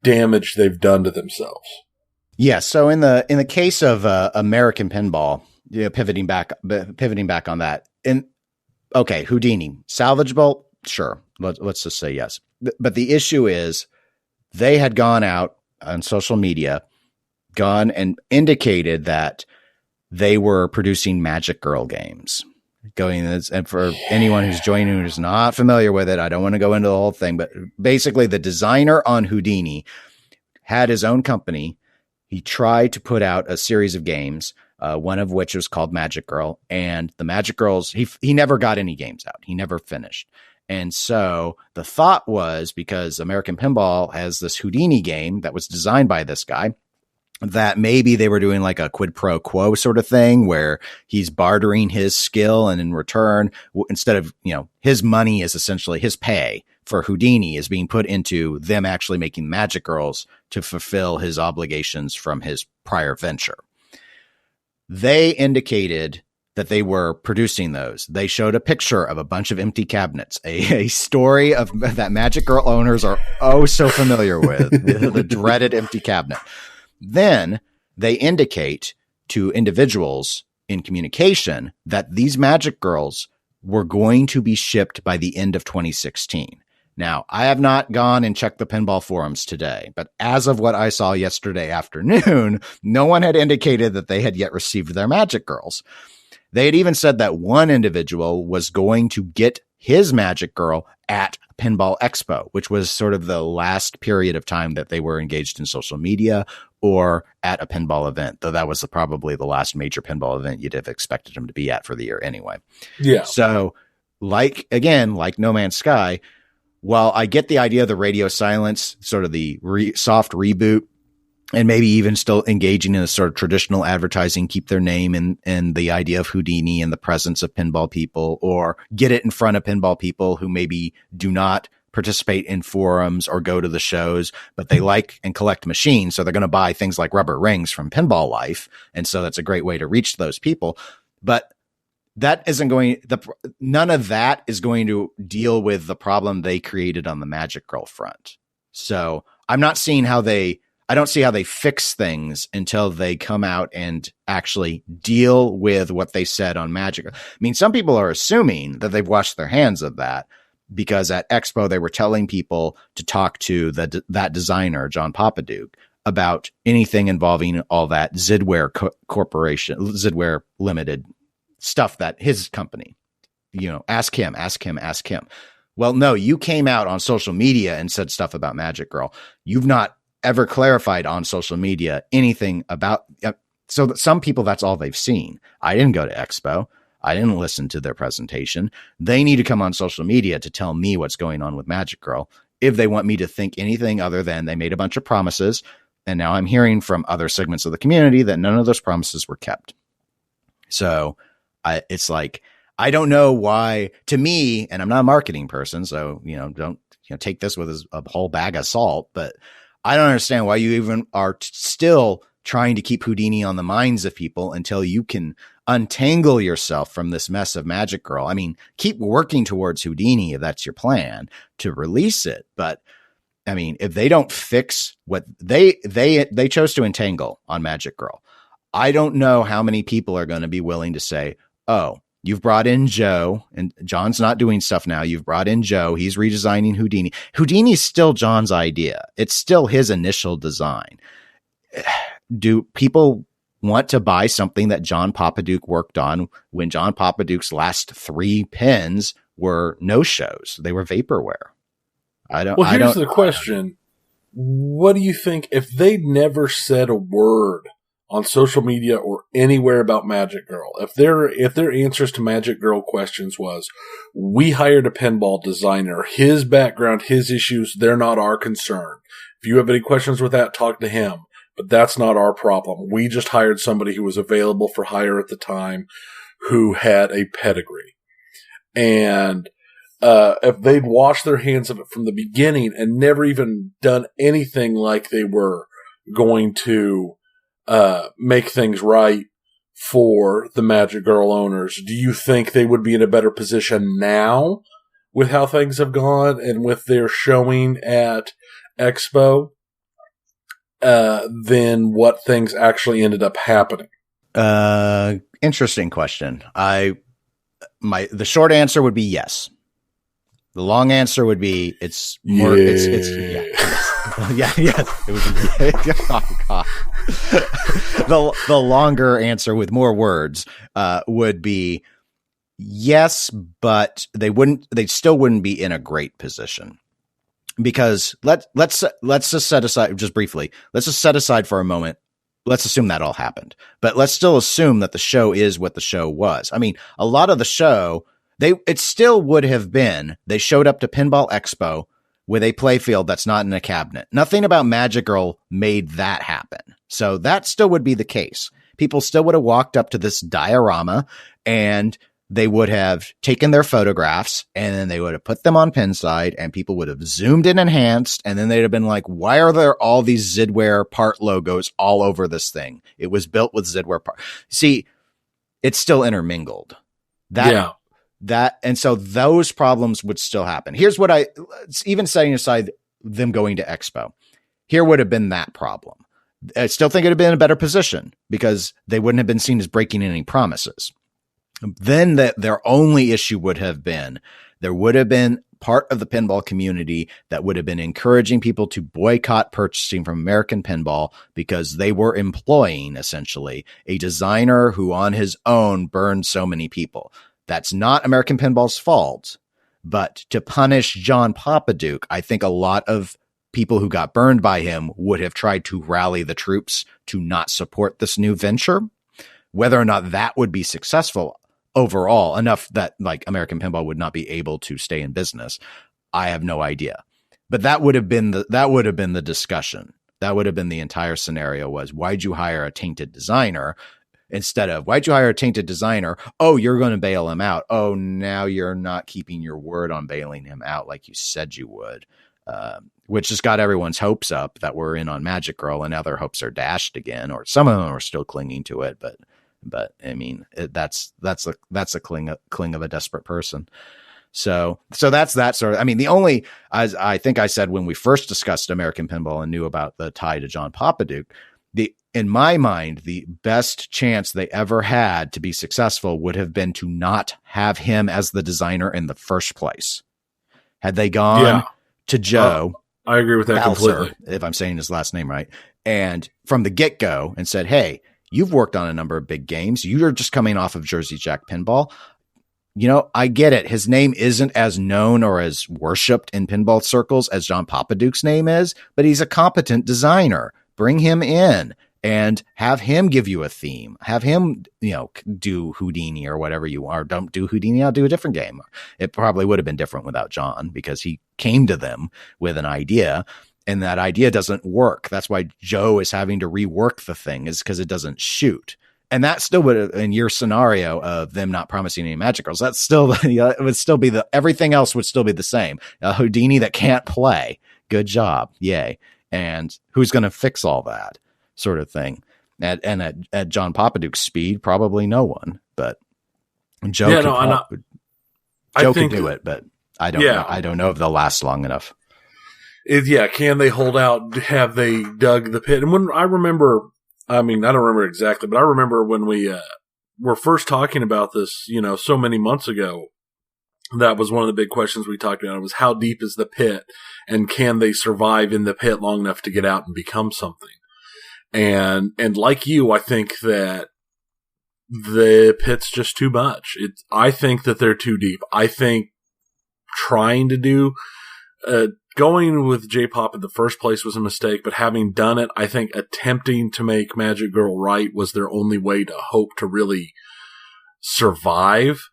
damage they've done to themselves. Yeah. So in the case of American Pinball, pivoting back on that, okay, Houdini, salvageable, sure. Let's just say yes. But the issue is, they had gone out on social media, gone and indicated that they were producing Magic Girl games. And for anyone who's joining who's not familiar with it, I don't want to go into the whole thing, but basically the designer on Houdini had his own company. He tried to put out a series of games, one of which was called Magic Girl, and the Magic Girls, he never got any games out. He never finished. And so the thought was, because American Pinball has this Houdini game that was designed by this guy, that maybe they were doing like a quid pro quo sort of thing where he's bartering his skill, and in return, instead of, his money is essentially his pay for Houdini is being put into them actually making Magic Girls to fulfill his obligations from his prior venture. They indicated that they were producing those. They showed a picture of a bunch of empty cabinets, a story of that Magic Girl owners are so familiar with, the dreaded empty cabinet. Then they indicate to individuals in communication that these Magic Girls were going to be shipped by the end of 2016. Now, I have not gone and checked the pinball forums today, but as of what I saw yesterday afternoon, no one had indicated that they had yet received their Magic Girls. They had even said that one individual was going to get his Magic Girl at Pinball Expo, which was sort of the last period of time that they were engaged in social media or at a pinball event, though that was probably the last major pinball event you'd have expected them to be at for the year anyway. Yeah. So like No Man's Sky, while I get the idea of the radio silence, sort of the soft reboot, and maybe even still engaging in a sort of traditional advertising, keep their name and the idea of Houdini and the presence of pinball people, or get it in front of pinball people who maybe do not participate in forums or go to the shows, but they like and collect machines. So they're going to buy things like rubber rings from Pinball Life. And so that's a great way to reach those people. But that none of that is going to deal with the problem they created on the Magic Girl front. So I'm not seeing I don't see how they fix things until they come out and actually deal with what they said on Magic. I mean, some people are assuming that they've washed their hands of that because at Expo, they were telling people to talk to that designer, John Papaduke, about anything involving all that Zidware Corporation, Zidware Limited stuff that his company, ask him. Well, no, you came out on social media and said stuff about Magic Girl. You've not ever clarified on social media anything about, so that some people, that's all they've seen. I didn't go to Expo. I didn't listen to their presentation. They need to come on social media to tell me what's going on with Magic Girl if they want me to think anything other than they made a bunch of promises. And now I'm hearing from other segments of the community that none of those promises were kept. So it's like, I don't know why, to me, and I'm not a marketing person, so, don't take this with a whole bag of salt, but I don't understand why you even are still trying to keep Houdini on the minds of people until you can untangle yourself from this mess of Magic Girl. I mean, keep working towards Houdini if that's your plan to release it. But I mean, if they don't fix what they chose to entangle on Magic Girl, I don't know how many people are going to be willing to say, oh, you've brought in Joe, and John's not doing stuff now. You've brought in Joe. He's redesigning Houdini. Houdini's still John's idea. It's still his initial design. Do people want to buy something that John Papaduke worked on when John Papaduke's last 3 pins were no-shows? They were vaporware. Well, here's the question. What do you think if they never said a word on social media or anywhere about Magic Girl? If their answers to Magic Girl questions was, we hired a pinball designer, his background, his issues, they're not our concern. If you have any questions with that, talk to him. But that's not our problem. We just hired somebody who was available for hire at the time, who had a pedigree. And if they'd washed their hands of it from the beginning and never even done anything like they were going to make things right for the Magic Girl owners, do you think they would be in a better position now with how things have gone and with their showing at Expo than what things actually ended up happening? Interesting question. The short answer would be yes. The long answer would be it's more. Yeah. It would be. Oh, God. The longer answer with more words would be yes, but they still wouldn't be in a great position, because let's just set aside, just briefly, let's just set aside for a moment. Let's assume that all happened, but let's still assume that the show is what the show was. I mean, a lot of the show, it still would have been, they showed up to Pinball Expo with a playfield that's not in a cabinet. Nothing about Magic Girl made that happen. So that still would be the case. People still would have walked up to this diorama and they would have taken their photographs and then they would have put them on Pinside and people would have zoomed in enhanced. And then they'd have been like, why are there all these Zidware part logos all over this thing? It was built with Zidware part. See, it's still intermingled. And so those problems would still happen. Here's what even setting aside them going to Expo, here would have been that problem. I still think it would have been a better position because they wouldn't have been seen as breaking any promises. Then their only issue would have been, there would have been part of the pinball community that would have been encouraging people to boycott purchasing from American Pinball because they were employing essentially a designer who on his own burned so many people. That's not American Pinball's fault, but to punish John Papaduke, I think a lot of people who got burned by him would have tried to rally the troops to not support this new venture. Whether or not that would be successful overall, enough that like American Pinball would not be able to stay in business, I have no idea. But that would have been the discussion. That would have been the entire scenario, was why'd you hire a tainted designer instead of why'd you hire a tainted designer? Oh, you're going to bail him out. Oh, now you're not keeping your word on bailing him out like you said you would. Which has got everyone's hopes up that we're in on Magic Girl, and now their hopes are dashed again, or some of them are still clinging to it. But I mean, that's a cling of a desperate person. So that's that sort of, I mean, the only, as I think I said when we first discussed American Pinball and knew about the tie to John Papaduke, in my mind, the best chance they ever had to be successful would have been to not have him as the designer in the first place. Had they gone to Joe, I agree with that Balser, completely. if I'm saying his last name right, and from the get-go and said, hey, you've worked on a number of big games. You're just coming off of Jersey Jack Pinball. You know, I get it. His name isn't as known or as worshipped in pinball circles as John Papaduke's name is, but he's a competent designer. Bring him in and have him give you a theme. Have him, do Houdini or whatever you are. Don't do Houdini. I'll do a different game. It probably would have been different without John, because he came to them with an idea and that idea doesn't work. That's why Joe is having to rework the thing, is because it doesn't shoot. And that still would, in your scenario of them not promising any Magic Girls, that's still, it would still be everything else would still be the same. A Houdini that can't play. Good job. Yay. And who's going to fix all that sort of thing? At John Papaduke's speed, probably no one, but Joe could do it, but I don't know. I don't know if they'll last long enough. Can they hold out? Have they dug the pit? And when I remember, I mean, I don't remember exactly, but I remember when we were first talking about this, so many months ago, that was one of the big questions we talked about. It was, how deep is the pit, and can they survive in the pit long enough to get out and become something? And like you, I think that the pit's just too much. I think that they're too deep. I think trying to do, going with J-Pop in the first place was a mistake, but having done it, I think attempting to make Magic Girl right was their only way to hope to really survive.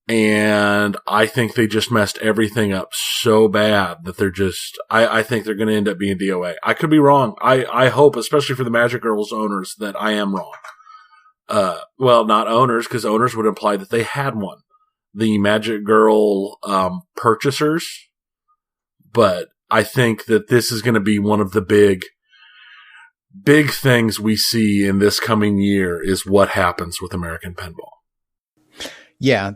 And I think they just messed everything up so bad that they're just, I think they're going to end up being DOA. I could be wrong. I hope, especially for the Magic Girls owners, that I am wrong. Well, not owners, because owners would imply that they had one. the Magic Girl purchasers, but I think that this is going to be one of the big things we see in this coming year is what happens with American Pinball. Yeah,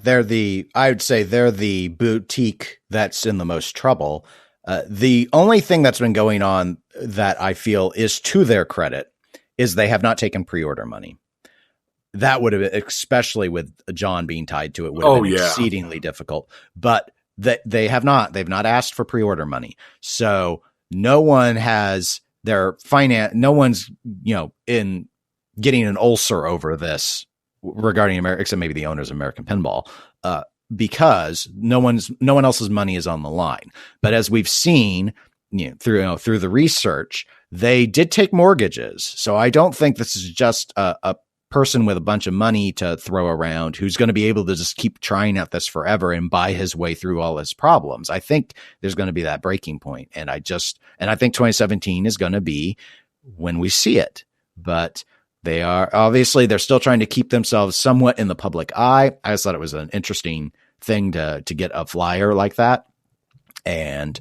I would say they're the boutique that's in the most trouble. The only thing that's been going on that I feel is to their credit is they have not taken pre-order money. That would have been, especially with John being tied to it, would have been exceedingly difficult. But they've not asked for pre-order money. So no one has no one's, in getting an ulcer over this regarding America, except maybe the owners of American Pinball, because no one else's money is on the line. But as we've seen, through the research, they did take mortgages. So I don't think this is just a person with a bunch of money to throw around who's going to be able to just keep trying at this forever and buy his way through all his problems. I think there's going to be that breaking point. And I think 2017 is going to be when we see it, but they're still trying to keep themselves somewhat in the public eye. I just thought it was an interesting thing to get a flyer like that. And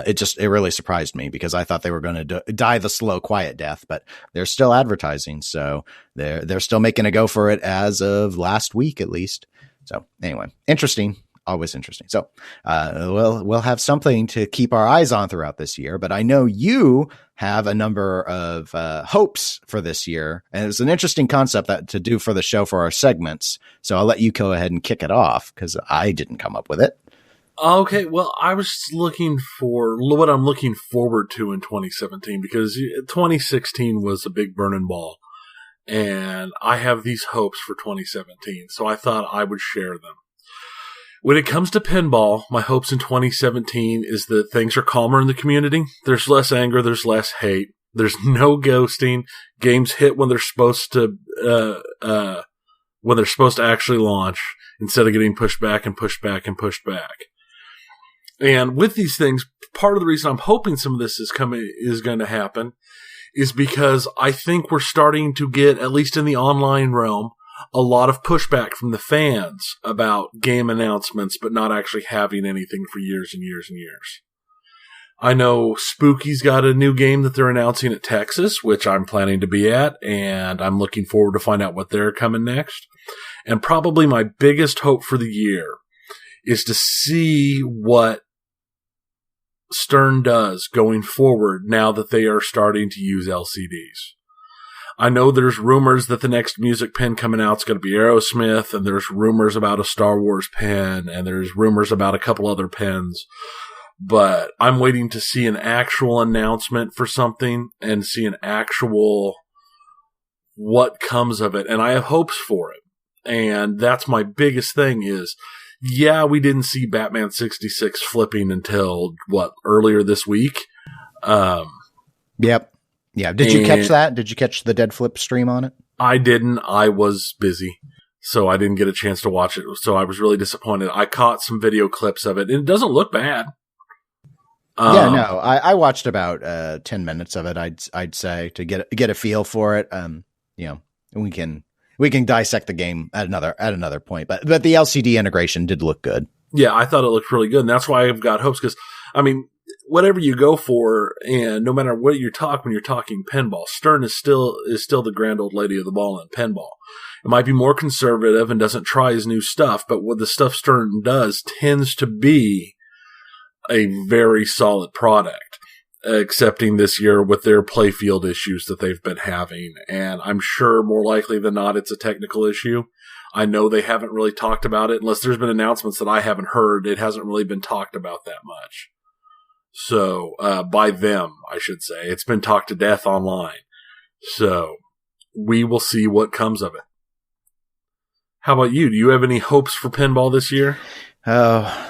it really surprised me because I thought they were going to die the slow, quiet death, but they're still advertising. So they're still making a go for it as of last week, at least. So anyway, interesting. Always interesting. So we'll have something to keep our eyes on throughout this year, but I know you have a number of hopes for this year, and it's an interesting concept to do for the show for our segments. So I'll let you go ahead and kick it off because I didn't come up with it. Okay, well, I was looking for what I'm looking forward to in 2017 because 2016 was a big burning ball, and I have these hopes for 2017, so I thought I would share them. When it comes to pinball, my hopes in 2017 is that things are calmer in the community. There's less anger, there's less hate. There's no ghosting. Games hit when they're supposed to actually launch instead of getting pushed back and pushed back and pushed back. And with these things, part of the reason I'm hoping some of this is going to happen is because I think we're starting to get, at least in the online realm, a lot of pushback from the fans about game announcements, but not actually having anything for years and years and years. I know Spooky's got a new game that they're announcing at Texas, which I'm planning to be at, and I'm looking forward to find out what they're coming next. And probably my biggest hope for the year is to see what Stern does going forward now that they are starting to use LCDs. I know there's rumors that the next music pen coming out is going to be Aerosmith, and there's rumors about a Star Wars pen, and there's rumors about a couple other pens. But I'm waiting to see an actual announcement for something and see an actual what comes of it. And I have hopes for it. And that's my biggest thing is, yeah, we didn't see Batman 66 flipping until, earlier this week. Yep. Yeah. Did you catch that? Did you catch the Dead Flip stream on it? I didn't. I was busy, so I didn't get a chance to watch it. So I was really disappointed. I caught some video clips of it, and it doesn't look bad. I watched about 10 minutes of it. I'd say to get a feel for it. We can dissect the game at another point. But the LCD integration did look good. Yeah, I thought it looked really good, and that's why I've got hopes. Because whatever you go for, and no matter what when you're talking pinball, Stern is still the grand old lady of the ball in pinball. It might be more conservative and doesn't try his new stuff, but what the stuff Stern does tends to be a very solid product, excepting this year with their playfield issues that they've been having. And I'm sure more likely than not, it's a technical issue. I know they haven't really talked about it unless there's been announcements that I haven't heard. It hasn't really been talked about that much. So, by them, I should say. It's been talked to death online. So, we will see what comes of it. How about you? Do you have any hopes for pinball this year? Oh,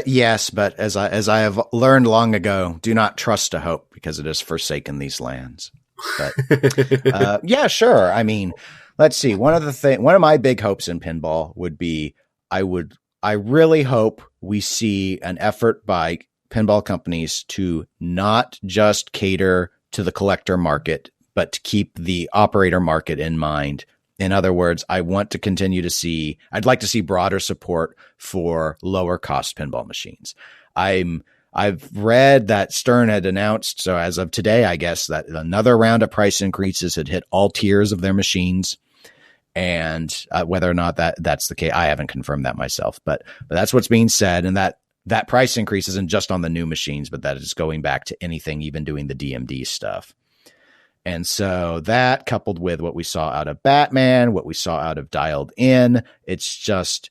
yes, but as I have learned long ago, do not trust a hope because it has forsaken these lands. But yeah, sure. Let's see. One of my big hopes in pinball would be I really hope we see an effort by pinball companies to not just cater to the collector market, but to keep the operator market in mind In other words, I'd like to see broader support for lower cost pinball machines. I've read that Stern had announced, so as of today, I guess, that another round of price increases had hit all tiers of their machines. And whether or not that's the case, I haven't confirmed that myself, but that's what's being said. And that price increase isn't just on the new machines, but that is going back to anything, even doing the DMD stuff. And so that, coupled with what we saw out of Batman, what we saw out of Dialed In, it's just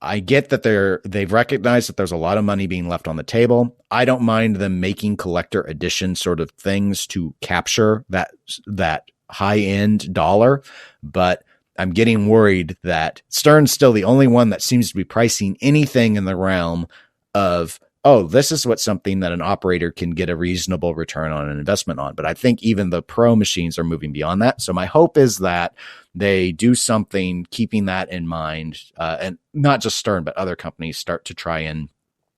I get that they've recognized that there's a lot of money being left on the table. I don't mind them making collector edition sort of things to capture that high end dollar, but I'm getting worried that Stern's still the only one that seems to be pricing anything in the realm of, oh, this is what something that an operator can get a reasonable return on an investment on. But I think even the pro machines are moving beyond that. So my hope is that they do something keeping that in mind, and not just Stern, but other companies start to try and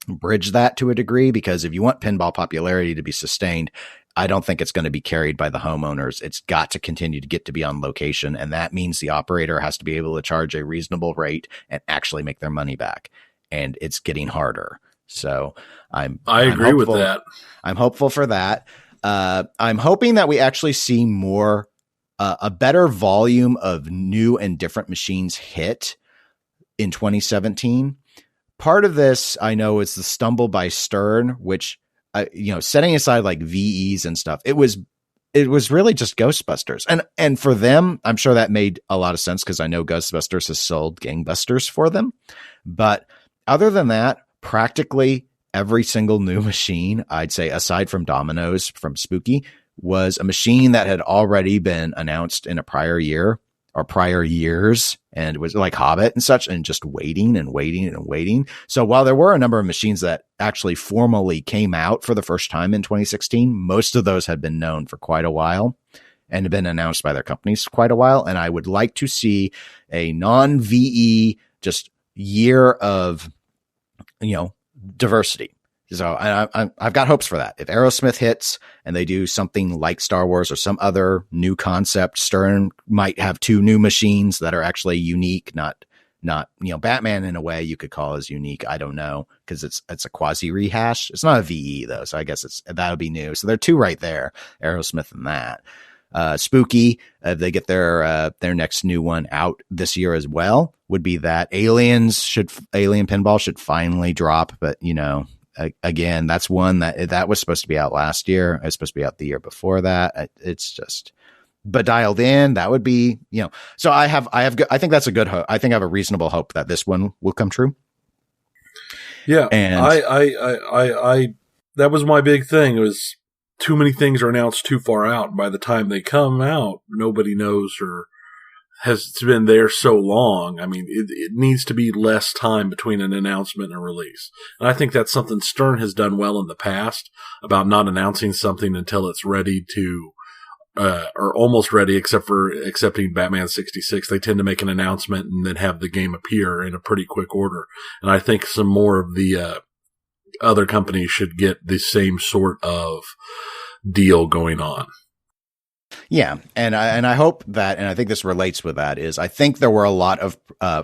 bridge that to a degree, because if you want pinball popularity to be sustained, I don't think it's going to be carried by the homeowners. It's got to continue to get to be on location. And that means the operator has to be able to charge a reasonable rate and actually make their money back. And it's getting harder. So I agree with that. I'm hopeful for that. I'm hoping that we actually see more, a better volume of new and different machines hit in 2017. Part of this, I know, is the stumble by Stern, which, setting aside like VEs and stuff, it was really just Ghostbusters. And for them, I'm sure that made a lot of sense, because I know Ghostbusters has sold gangbusters for them. But other than that, practically every single new machine, I'd say, aside from Domino's from Spooky, was a machine that had already been announced in a prior year or prior years, and it was like Hobbit and such, and just waiting and waiting and waiting. So while there were a number of machines that actually formally came out for the first time in 2016, most of those had been known for quite a while and had been announced by their companies quite a while. And I would like to see a non-VE just year of, diversity. So I've got hopes for that. If Aerosmith hits and they do something like Star Wars or some other new concept, Stern might have two new machines that are actually unique, not Batman in a way you could call as unique. I don't know, because it's a quasi rehash. It's not a VE though, so I guess that'll be new. So there are two right there, Aerosmith and that. Spooky, they get their next new one out this year as well, would be that Alien Pinball should finally drop, but again, that's one that was supposed to be out last year. It was supposed to be out the year before that. It's just, but Dialed In, that would be, so I think that's a good hope. I think I have a reasonable hope that this one will come true. Yeah. And I that was my big thing. It was too many things are announced too far out. By the time they come out, nobody knows or has been there so long. I mean, it needs to be less time between an announcement and a release. And I think that's something Stern has done well in the past, about not announcing something until it's ready to, or almost ready, except for accepting Batman 66. They tend to make an announcement and then have the game appear in a pretty quick order. And I think some more of the other companies should get the same sort of deal going on. Yeah. And I hope that, and I think this relates with that, is I think there were a lot of,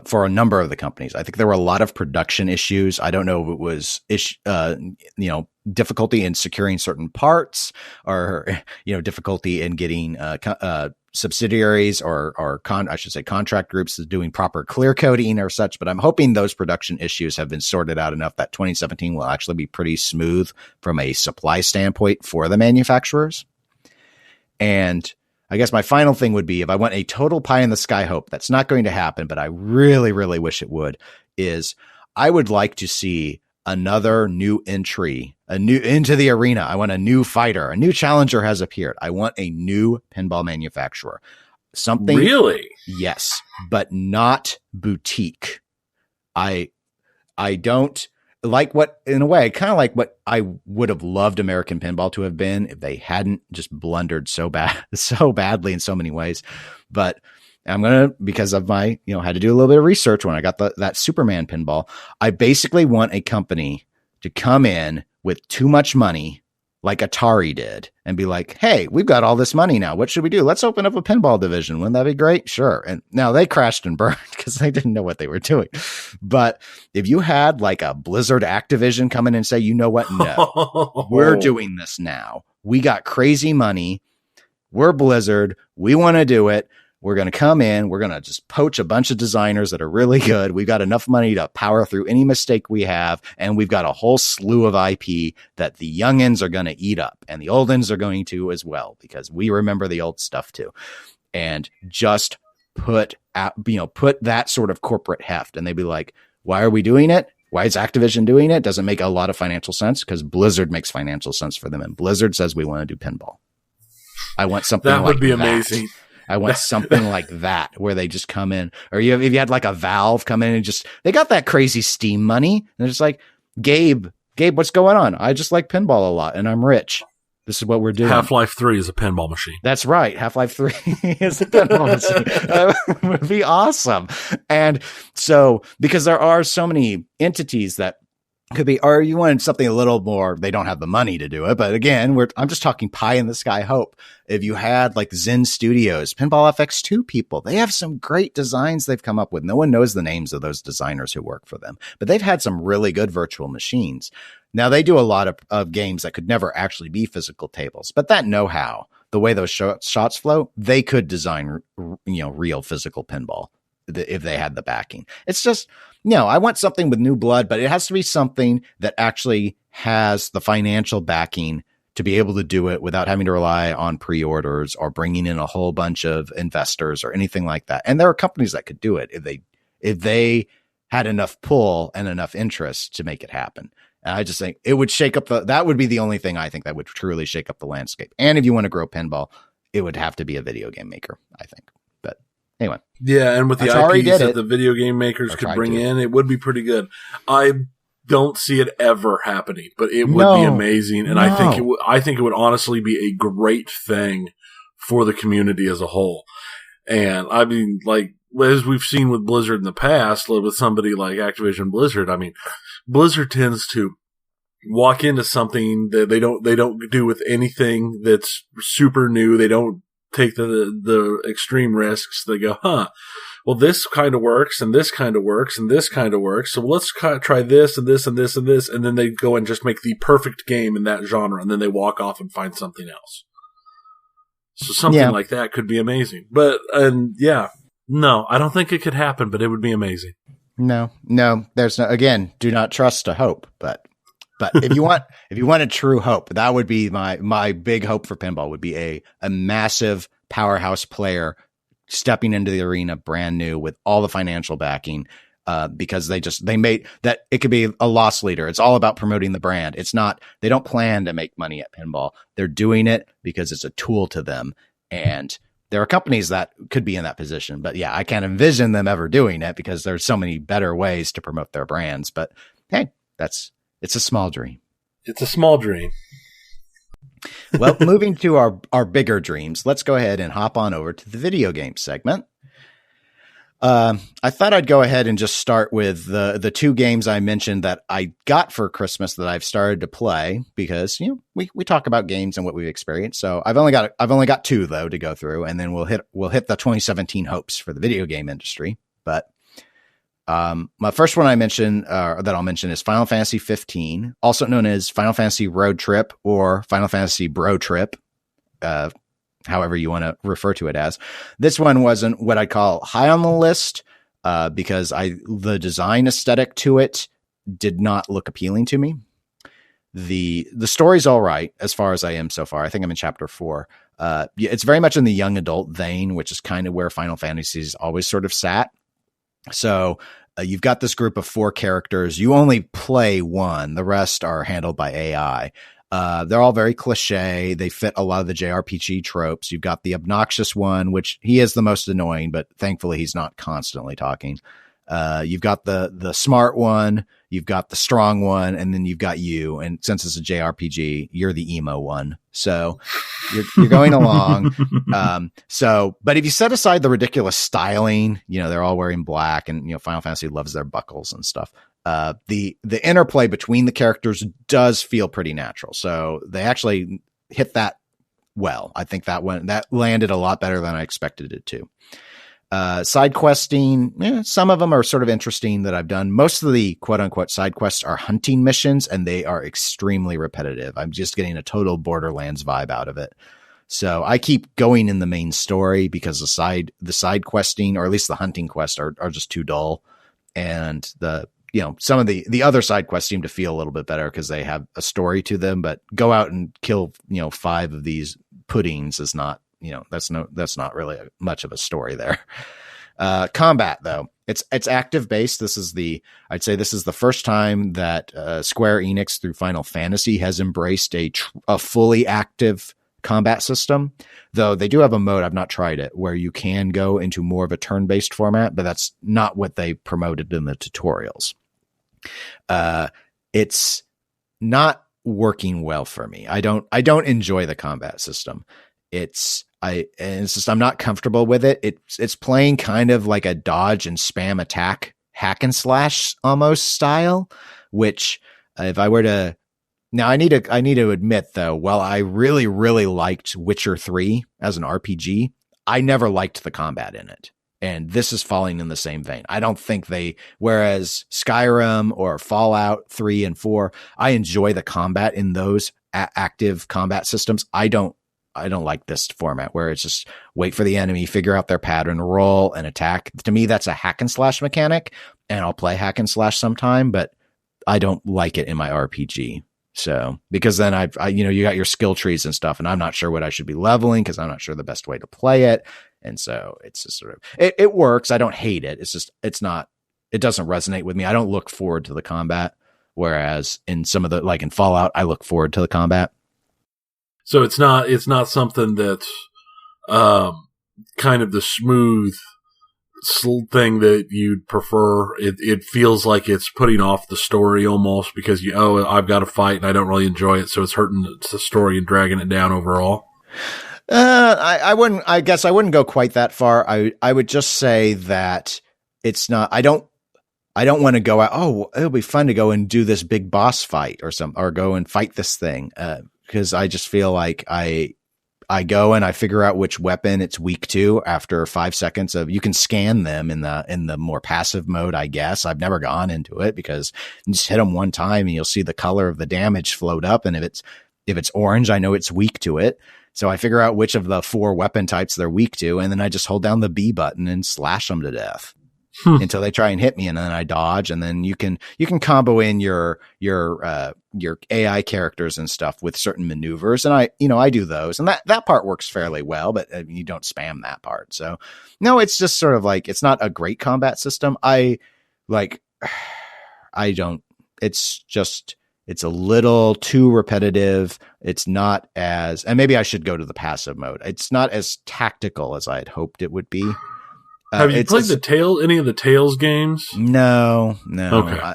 for a number of the companies, I think there were a lot of production issues. I don't know if it was, difficulty in securing certain parts, or, difficulty in getting, subsidiaries or contract groups doing proper clear coding or such. But I'm hoping those production issues have been sorted out enough that 2017 will actually be pretty smooth from a supply standpoint for the manufacturers. And I guess my final thing would be, if I want a total pie in the sky hope, that's not going to happen, but I really, really wish it would, is I would like to see another new entry, into the arena. I want a new fighter, a new challenger has appeared. I want a new pinball manufacturer. Something. Really? Yes, but not boutique. I don't like what, in a way, kind of like what I would have loved American Pinball to have been if they hadn't just blundered so badly in so many ways. But I'm going to, because of my, had to do a little bit of research when I got that Superman pinball. I basically want a company to come in with too much money like Atari did and be like, hey, we've got all this money now. What should we do? Let's open up a pinball division. Wouldn't that be great? Sure. And now they crashed and burned because they didn't know what they were doing. But if you had like a Blizzard Activision come in and say, you know what? No, we're doing this now. We got crazy money. We're Blizzard. We want to do it. We're going to come in. We're going to just poach a bunch of designers that are really good. We've got enough money to power through any mistake we have. And we've got a whole slew of IP that the youngins are going to eat up. And the oldins are going to as well, because we remember the old stuff too. And just put that sort of corporate heft. And they'd be like, why are we doing it? Why is Activision doing it? Doesn't make a lot of financial sense, because Blizzard makes financial sense for them. And Blizzard says we want to do pinball. I want something like that. That would be amazing. I want something like that, where they just come in, or if you had like a Valve come in and just, they got that crazy Steam money. And they're just like, Gabe, what's going on? I just like pinball a lot and I'm rich. This is what we're doing. Half-Life 3 is a pinball machine. That's right. Half-Life 3 is a pinball machine. That would be awesome. And so, because there are so many entities that could be, or you wanted something a little more, they don't have the money to do it. But again, I'm just talking pie in the sky hope. If you had like Zen Studios, Pinball FX2 people, they have some great designs they've come up with. No one knows the names of those designers who work for them, but they've had some really good virtual machines. Now they do a lot of games that could never actually be physical tables, but that know-how, the way those shots flow, they could design, real physical pinball if they had the backing. It's just, I want something with new blood, but it has to be something that actually has the financial backing to be able to do it without having to rely on pre-orders or bringing in a whole bunch of investors or anything like that. And there are companies that could do it if they had enough pull and enough interest to make it happen. And I just think it would shake up that would be the only thing I think that would truly shake up the landscape. And if you want to grow pinball, it would have to be a video game maker, I think. But anyway. Yeah, and with the IPs that the video game makers could bring in, it would be pretty good. I don't see it ever happening, but it would be amazing. And I think it would honestly be a great thing for the community as a whole. And I mean, like, as we've seen with Blizzard in the past, with somebody like Activision Blizzard, I mean, Blizzard tends to walk into something that they don't do with anything that's super new. They don't take the extreme risks. They go, well, this kind of works, and this kind of works, and this kind of works. So let's try this and this and this and this. And then they go and just make the perfect game in that genre. And then they walk off and find something else. So something like that could be amazing. No, I don't think it could happen, but it would be amazing. No, there's again, do not trust to hope, but if you want a true hope, that would be my big hope for pinball would be a massive powerhouse player stepping into the arena brand new with all the financial backing, because they made that it could be a loss leader. It's all about promoting the brand. It's not, they don't plan to make money at pinball. They're doing it because it's a tool to them. And there are companies that could be in that position, but I can't envision them ever doing it because there's so many better ways to promote their brands. But hey, it's a small dream. It's a small dream. Well, moving to our bigger dreams, let's go ahead and hop on over to the video game segment. I thought I'd go ahead and just start with the two games I mentioned that I got for Christmas that I've started to play, because we talk about games and what we've experienced. So I've only got two though to go through, and then we'll hit the 2017 hopes for the video game industry. But my first one I mentioned that I'll mention is Final Fantasy 15, also known as Final Fantasy Road Trip or Final Fantasy Bro Trip. However you want to refer to it as. This one wasn't what I call high on the list, because the design aesthetic to it did not look appealing to me. The story's all right as far as I am so far. I think I'm in chapter 4. It's very much in the young adult vein, which is kind of where Final Fantasy's always sort of sat. So you've got this group of 4 characters. You only play one. The rest are handled by AI. They're all very cliche. They fit a lot of the JRPG tropes. You've got the obnoxious one, which he is the most annoying, but thankfully he's not constantly talking. You've got the smart one, you've got the strong one, and then you've got you. And since it's a JRPG, you're the emo one. So you're going along. But if you set aside the ridiculous styling, they're all wearing black, and Final Fantasy loves their buckles and stuff. The interplay between the characters does feel pretty natural. So they actually hit that well. I think that landed a lot better than I expected it to. Side questing, some of them are sort of interesting that I've done. Most of the quote unquote side quests are hunting missions, and they are extremely repetitive. I'm just getting a total Borderlands vibe out of it. So I keep going in the main story because the side questing, or at least the hunting quests, are just too dull. And some of the other side quests seem to feel a little bit better because they have a story to them, but go out and kill, 5 of these puddings is not, that's not really much of a story there. Combat though, it's active based. I'd say this is the first time that Square Enix through Final Fantasy has embraced a fully active combat system, though they do have a mode, I've not tried it, where you can go into more of a turn-based format, but that's not what they promoted in the tutorials. It's not working well for me. I don't enjoy the combat system. I'm not comfortable with it. It's playing kind of like a dodge and spam attack hack and slash almost style, which if I were to now, I need to admit though, while I really, really liked Witcher 3 as an RPG, I never liked the combat in it. And this is falling in the same vein. I don't think whereas Skyrim or Fallout 3 and 4, I enjoy the combat in those active combat systems. I don't like this format where it's just wait for the enemy, figure out their pattern, roll and attack. To me, that's a hack and slash mechanic, and I'll play hack and slash sometime, but I don't like it in my RPG. So, because then you got your skill trees and stuff, and I'm not sure what I should be leveling because I'm not sure the best way to play it. And so it's just sort of, it works. I don't hate it. It's just, it doesn't resonate with me. I don't look forward to the combat. Whereas in some of like in Fallout, I look forward to the combat. So it's not something that's, kind of the smooth thing that you'd prefer. It feels like it's putting off the story almost because I've got to fight and I don't really enjoy it, so it's hurting the story and dragging it down overall. I guess I wouldn't go quite that far. I would just say that it's not, I don't want to go out, it'll be fun to go and do this big boss fight or go and fight this thing. Cause I just feel like I go and I figure out which weapon it's weak to after 5 seconds you can scan them in the more passive mode, I guess. I've never gone into it because you just hit them one time and you'll see the color of the damage float up. And if it's orange, I know it's weak to it. So I figure out which of the 4 weapon types they're weak to. And then I just hold down the B button and slash them to death until they try and hit me. And then I dodge. And then you can combo in your AI characters and stuff with certain maneuvers. And I do those, and that part works fairly well, but you don't spam that part. So no, it's just sort of like, it's not a great combat system. It's a little too repetitive. It's not as, and maybe I should go to the passive mode. It's not as tactical as I had hoped it would be. Have you played any of the Tales games? No. Okay.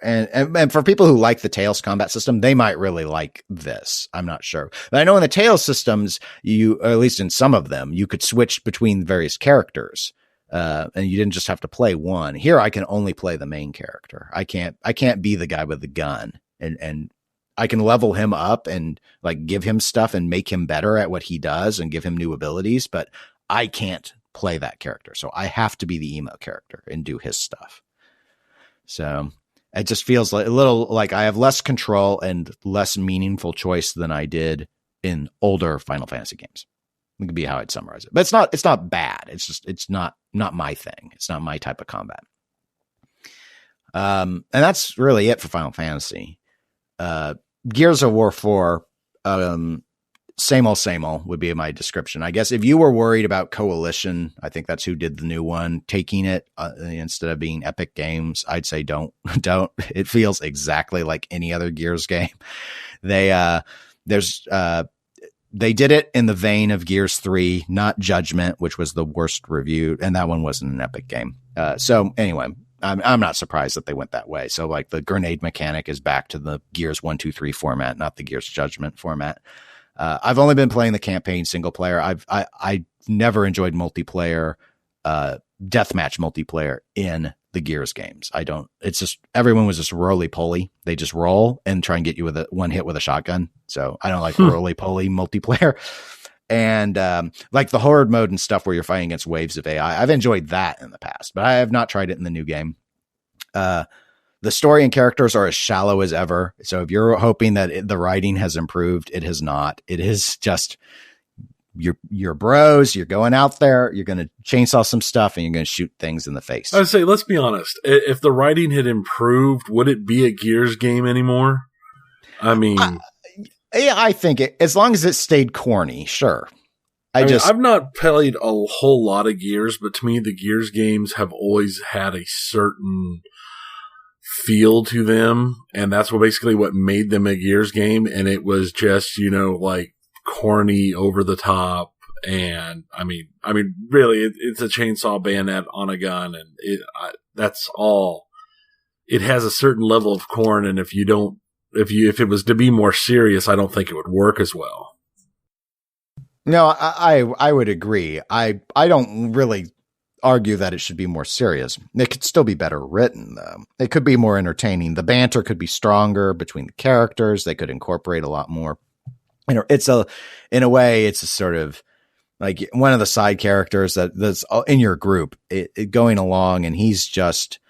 And for people who like the Tales combat system, they might really like this. I'm not sure. But I know in the Tales systems, or at least in some of them, you could switch between various characters. And you didn't just have to play one. Here I can only play the main character. I can't be the guy with the gun, and I can level him up and like give him stuff and make him better at what he does and give him new abilities, but I can't play that character. So I have to be the emo character and do his stuff. So it just feels like a little like I have less control and less meaningful choice than I did in older Final Fantasy games. It could be how I'd summarize it, but it's not bad. It's just, it's not my thing. It's not my type of combat. And that's really it for Final Fantasy. Gears of War 4, same old would be my description. I guess if you were worried about Coalition, I think that's who did the new one, taking it instead of being Epic Games, I'd say don't. It feels exactly like any other Gears game. They did it in the vein of Gears 3, not Judgment, which was the worst reviewed, and that one wasn't an Epic game. So anyway, I'm not surprised that they went that way. So like the grenade mechanic is back to the Gears 1, 2, 3 format, not the Gears Judgment format. I've only been playing the campaign single player. I never enjoyed multiplayer. deathmatch multiplayer in the Gears games. It's just, everyone was just roly-poly. They just roll and try and get you with one hit with a shotgun. So I don't like roly-poly multiplayer. And like the horde mode and stuff where you're fighting against waves of AI, I've enjoyed that in the past, but I have not tried it in the new game. The story and characters are as shallow as ever. So if you're hoping that the writing has improved, it has not. It is just your bros. You're going out there. You're going to chainsaw some stuff and you're going to shoot things in the face. I'd say, let's be honest. If the writing had improved, would it be a Gears game anymore? I mean, yeah, I think as long as it stayed corny, sure. I've not played a whole lot of Gears, but to me, the Gears games have always had a certain feel to them, and that's what made them a Gears game. And it was just, like corny, over the top. And I mean, really, it's a chainsaw bayonet on a gun, and that's all. It has a certain level of corn, and if it was to be more serious, I don't think it would work as well. No, I would agree. I don't really argue that it should be more serious. It could still be better written, though. It could be more entertaining. The banter could be stronger between the characters. They could incorporate a lot more. In a way, it's a sort of like one of the side characters that's in your group going along, and he's just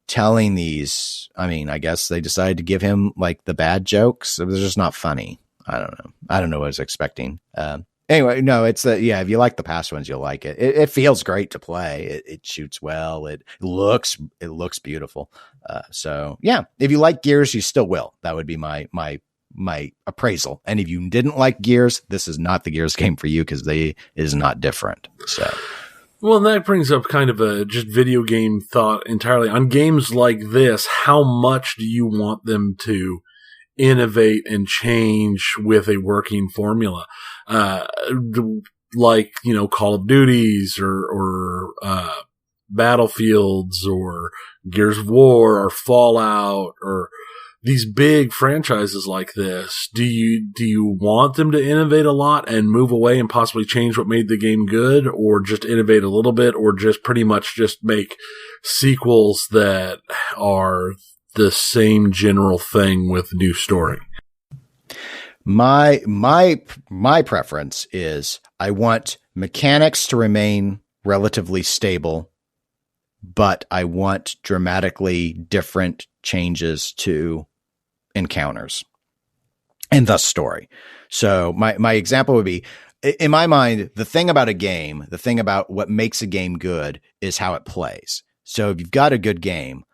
telling these. I mean, I guess they decided to give him like the bad jokes. It was just not funny. I don't know what I was expecting. Anyway, no, it's if you like the past ones, you'll like it. It feels great to play. It shoots well. It looks beautiful. So yeah, if you like Gears, you still will. That would be my appraisal. And if you didn't like Gears, this is not the Gears game for you because it is not different. So. Well, and that brings up kind of a just video game thought entirely on games like this. How much do you want them to innovate and change with a working formula? Like, Call of Duties or Battlefields or Gears of War or Fallout or these big franchises like this. Do you want them to innovate a lot and move away and possibly change what made the game good, or just innovate a little bit, or just pretty much just make sequels that are the same general thing with new story? My preference is I want mechanics to remain relatively stable, but I want dramatically different changes to encounters and thus story. So my example would be, in my mind, the thing about what makes a game good is how it plays. So if you've got a good game,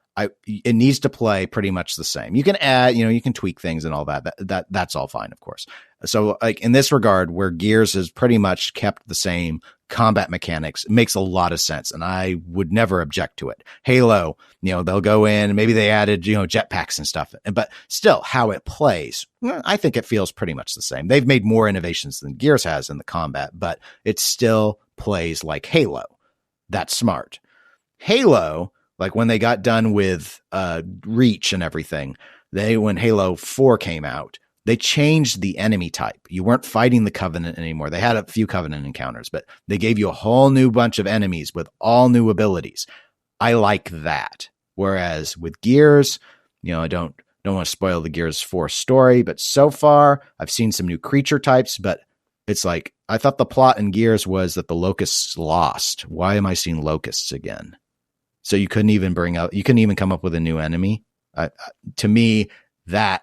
it needs to play pretty much the same. You can add, you can tweak things and all that. That's all fine, of course. So like in this regard, where Gears has pretty much kept the same combat mechanics, it makes a lot of sense. And I would never object to it. Halo, they'll go in and maybe they added, jetpacks and stuff, but still how it plays, I think it feels pretty much the same. They've made more innovations than Gears has in the combat, but it still plays like Halo. That's smart. Halo, like when they got done with Reach and everything, when Halo 4 came out, they changed the enemy type. You weren't fighting the Covenant anymore. They had a few Covenant encounters, but they gave you a whole new bunch of enemies with all new abilities. I like that. Whereas with Gears, I don't want to spoil the Gears 4 story, but so far I've seen some new creature types, but it's like, I thought the plot in Gears was that the locusts lost. Why am I seeing locusts again? So you couldn't even come up with a new enemy. To me, that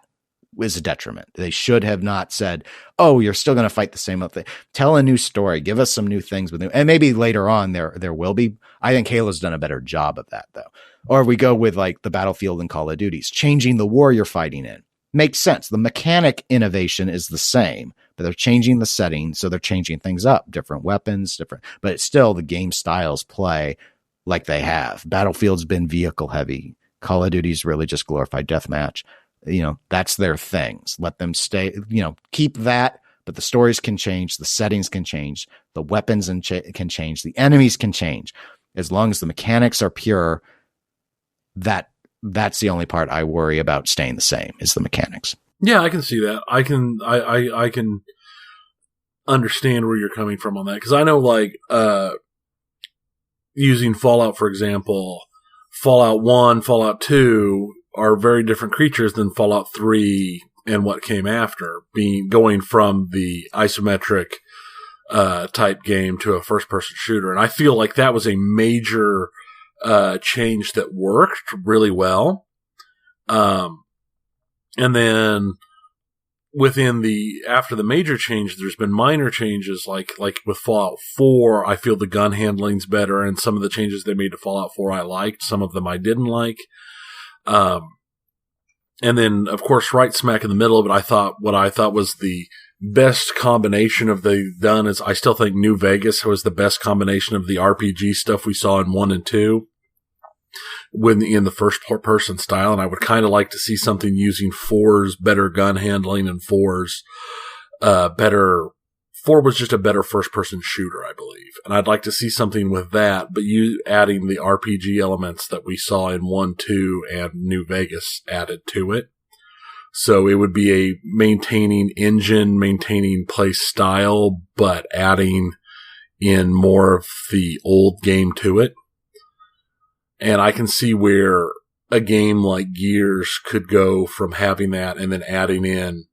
was a detriment. They should have not said, "Oh, you're still going to fight the same thing." Tell a new story. Give us some new things and maybe later on there will be. I think Halo's done a better job of that though. Or we go with like the Battlefield and Call of Duties, changing the war you're fighting in. Makes sense. The mechanic innovation is the same, but they're changing the setting, so they're changing things up, different weapons, but it's still the game styles play like they have. Battlefield's been vehicle heavy. Call of Duty's really just glorified deathmatch. That's their things. Let them stay, keep that, but the stories can change. The settings can change. The weapons can change. The enemies can change. As long as the mechanics are pure, that's the only part I worry about staying the same is the mechanics. Yeah, I can see that. I can understand where you're coming from on that. Cause I know using Fallout, for example, Fallout 1, Fallout 2 are very different creatures than Fallout 3 and what came after, going from the isometric type game to a first-person shooter. And I feel like that was a major change that worked really well. And then after the major change, there's been minor changes, like with Fallout 4, I feel the gun handling's better, and some of the changes they made to Fallout 4 I liked, some of them I didn't like. And then, of course, right smack in the middle of it, what I thought was the best combination of they've done is, I still think New Vegas was the best combination of the RPG stuff we saw in 1 and 2 in the first person style. And I would kind of like to see something using 4's better gun handling and 4's better. 4 was just a better first person shooter, I believe. And I'd like to see something with that, but you adding the RPG elements that we saw in 1, 2 and New Vegas added to it. So it would be a maintaining engine, maintaining play style, but adding in more of the old game to it. And I can see where a game like Gears could go from having that and then adding in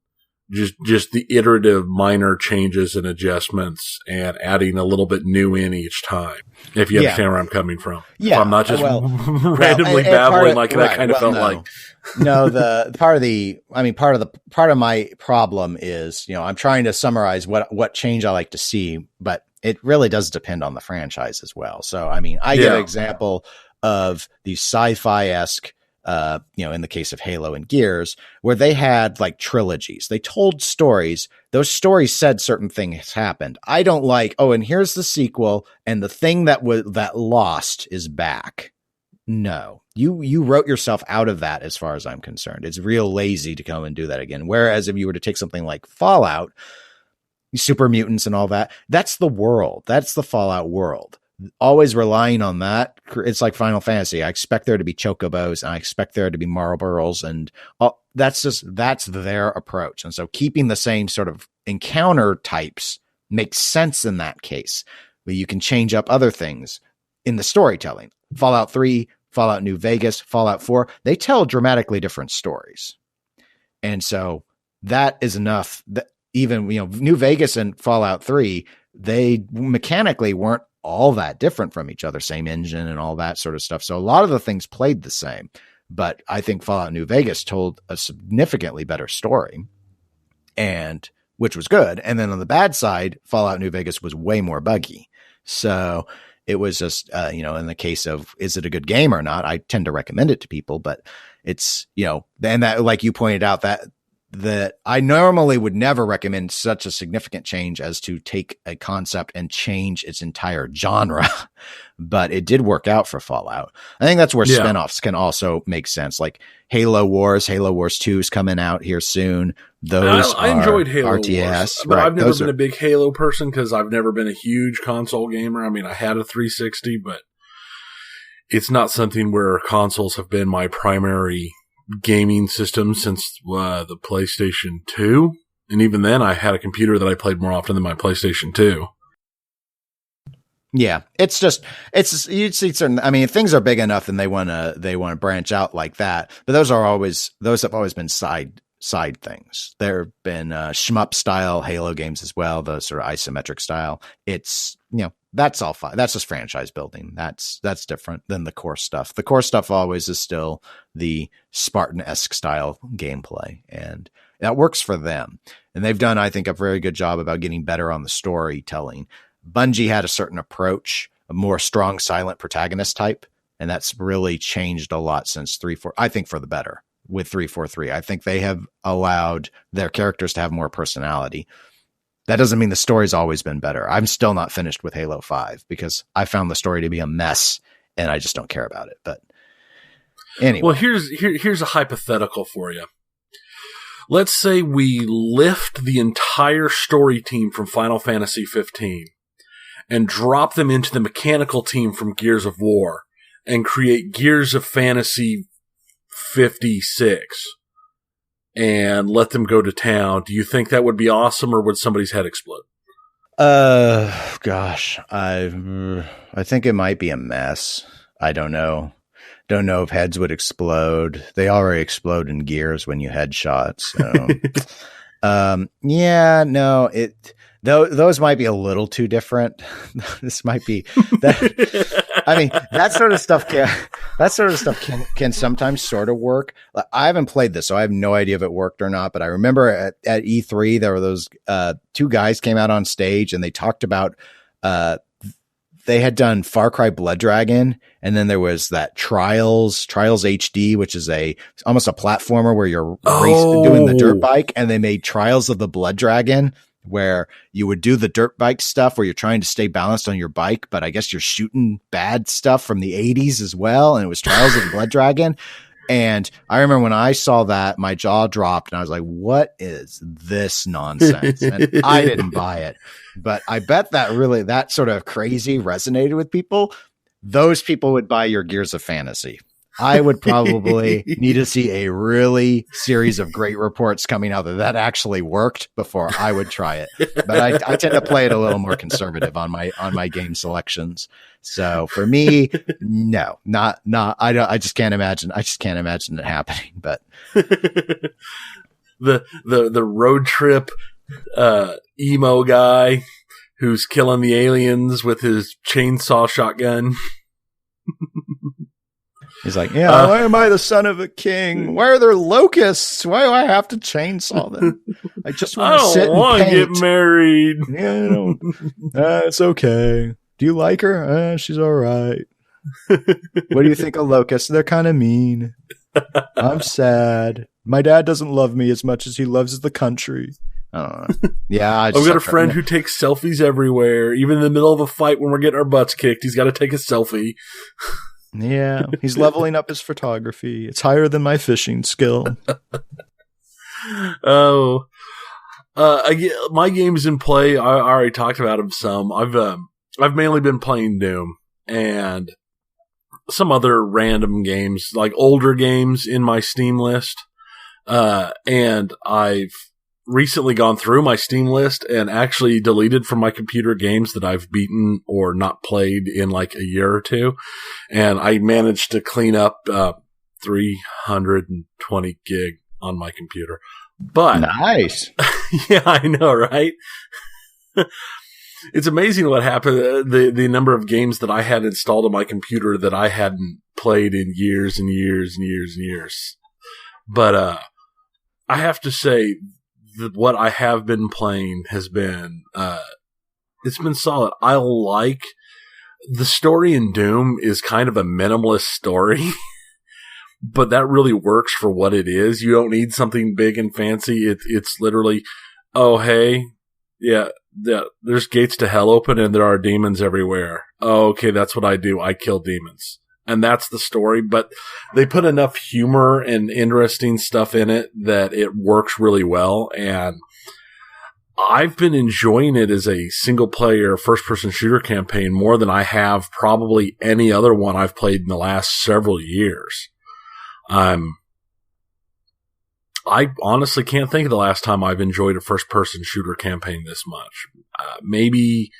just the iterative minor changes and adjustments and adding a little bit new in each time. If you understand where I'm coming from. Yeah. If I'm not just randomly babbling like that kind of felt like. No, part of my problem is, I'm trying to summarize what change I like to see, but it really does depend on the franchise as well. So, I give an example of the sci-fi-esque, in the case of Halo and Gears, where they had like trilogies. They told stories. Those stories said certain things happened. I don't like, and here's the sequel, and the thing that lost is back. No, you wrote yourself out of that as far as I'm concerned. It's real lazy to come and do that again. Whereas if you were to take something like Fallout, super mutants and all that, that's the world. That's the Fallout world. Always relying on that. It's like Final Fantasy. I expect there to be chocobos and I expect there to be Marlboros, and that's their approach. And so keeping the same sort of encounter types makes sense in that case, but you can change up other things in the storytelling. Fallout 3, Fallout New Vegas, Fallout 4, they tell dramatically different stories. And so that is enough that even, New Vegas and Fallout 3, they mechanically weren't all that different from each other, same engine and all that sort of stuff. So a lot of the things played the same, but I think Fallout New Vegas told a significantly better story, and which was good. And then on the bad side, Fallout New Vegas was way more buggy. So it was just, in the case of, is it a good game or not? I tend to recommend it to people, but it's, and that, like you pointed out, that I normally would never recommend such a significant change as to take a concept and change its entire genre, but it did work out for Fallout. I think that's where spinoffs can also make sense. Like Halo Wars 2 is coming out here soon. Those I enjoyed Halo RTS, Wars, but I've never been a big Halo person because I've never been a huge console gamer. I had a 360, but it's not something where consoles have been my primary gaming system since the PlayStation 2. And even then, I had a computer that I played more often than my PlayStation 2. Yeah, you'd see certain, things are big enough and they want to branch out like that. But those have always been side things. There have been shmup style Halo games as well, those sort of isometric style. It's, that's all fine. That's just franchise building. That's different than the core stuff. The core stuff always is still the Spartan-esque style gameplay, and that works for them. And they've done, I think, a very good job about getting better on the storytelling. Bungie had a certain approach, a more strong, silent protagonist type, and that's really changed a lot since 3.4. I think for the better with 3.43. I think they have allowed their characters to have more personality. That doesn't mean the story's always been better. I'm still not finished with Halo 5 because I found the story to be a mess and I just don't care about it. But anyway. Well, here's a hypothetical for you. Let's say we lift the entire story team from Final Fantasy 15 and drop them into the mechanical team from Gears of War and create Gears of Fantasy 56 and let them go to town. Do you think that would be awesome, or would somebody's head explode? Gosh, I think it might be a mess. I don't know. Don't know if heads would explode. They already explode in Gears when you headshot. So, yeah, no, those might be a little too different. This might be that. I mean, that sort of stuff can sometimes sort of work. I haven't played this, so I have no idea if it worked or not. But I remember at E3, there were those two guys came out on stage and they talked about they had done Far Cry Blood Dragon, and then there was that Trials HD, which is almost a platformer where you're doing the dirt bike, and they made Trials of the Blood Dragon, where you would do the dirt bike stuff where you're trying to stay balanced on your bike, but I guess you're shooting bad stuff from the 80s as well. And it was Trials of the Blood Dragon. And I remember when I saw that, my jaw dropped and I was like, what is this nonsense? And I didn't buy it, but I bet that sort of crazy resonated with people. Those people would buy your Gears of Fantasy. I would probably need to see a really series of great reports coming out that actually worked before I would try it. But I tend to play it a little more conservative on my game selections. So for me, no, not. I just can't imagine. I just can't imagine it happening. But the road trip emo guy who's killing the aliens with his chainsaw shotgun. He's like, yeah, why am I the son of a king? Why are there locusts? Why do I have to chainsaw them? I just want to sit and paint. I don't want to get married. Yeah, it's okay. Do you like her? She's all right. What do you think of locusts? They're kind of mean. I'm sad. My dad doesn't love me as much as he loves the country. I don't know. Yeah, I've got a friend who takes selfies everywhere. Even in the middle of a fight when we're getting our butts kicked, he's got to take a selfie. Yeah, he's leveling up his photography. It's higher than my fishing skill. My games in play, I already talked about them some. I've mainly been playing Doom and some other random games, like older games in my Steam list. And I've recently gone through my Steam list and actually deleted from my computer games that I've beaten or not played in like a year or two. And I managed to clean up 320 gig on my computer. But nice. Yeah, I know, right? It's amazing what happened. The number of games that I had installed on my computer that I hadn't played in years and years and years and years. But I have to say, what I have been playing has been, it's been solid. I like the story in Doom is kind of a minimalist story, but that really works for what it is. You don't need something big and fancy. It's literally, oh, hey, yeah, there's gates to hell open and there are demons everywhere. Oh, okay, that's what I do. I kill demons. And that's the story, but they put enough humor and interesting stuff in it that it works really well. And I've been enjoying it as a single player first person shooter campaign more than I have probably any other one I've played in the last several years. I honestly can't think of the last time I've enjoyed a first person shooter campaign this much. Maybe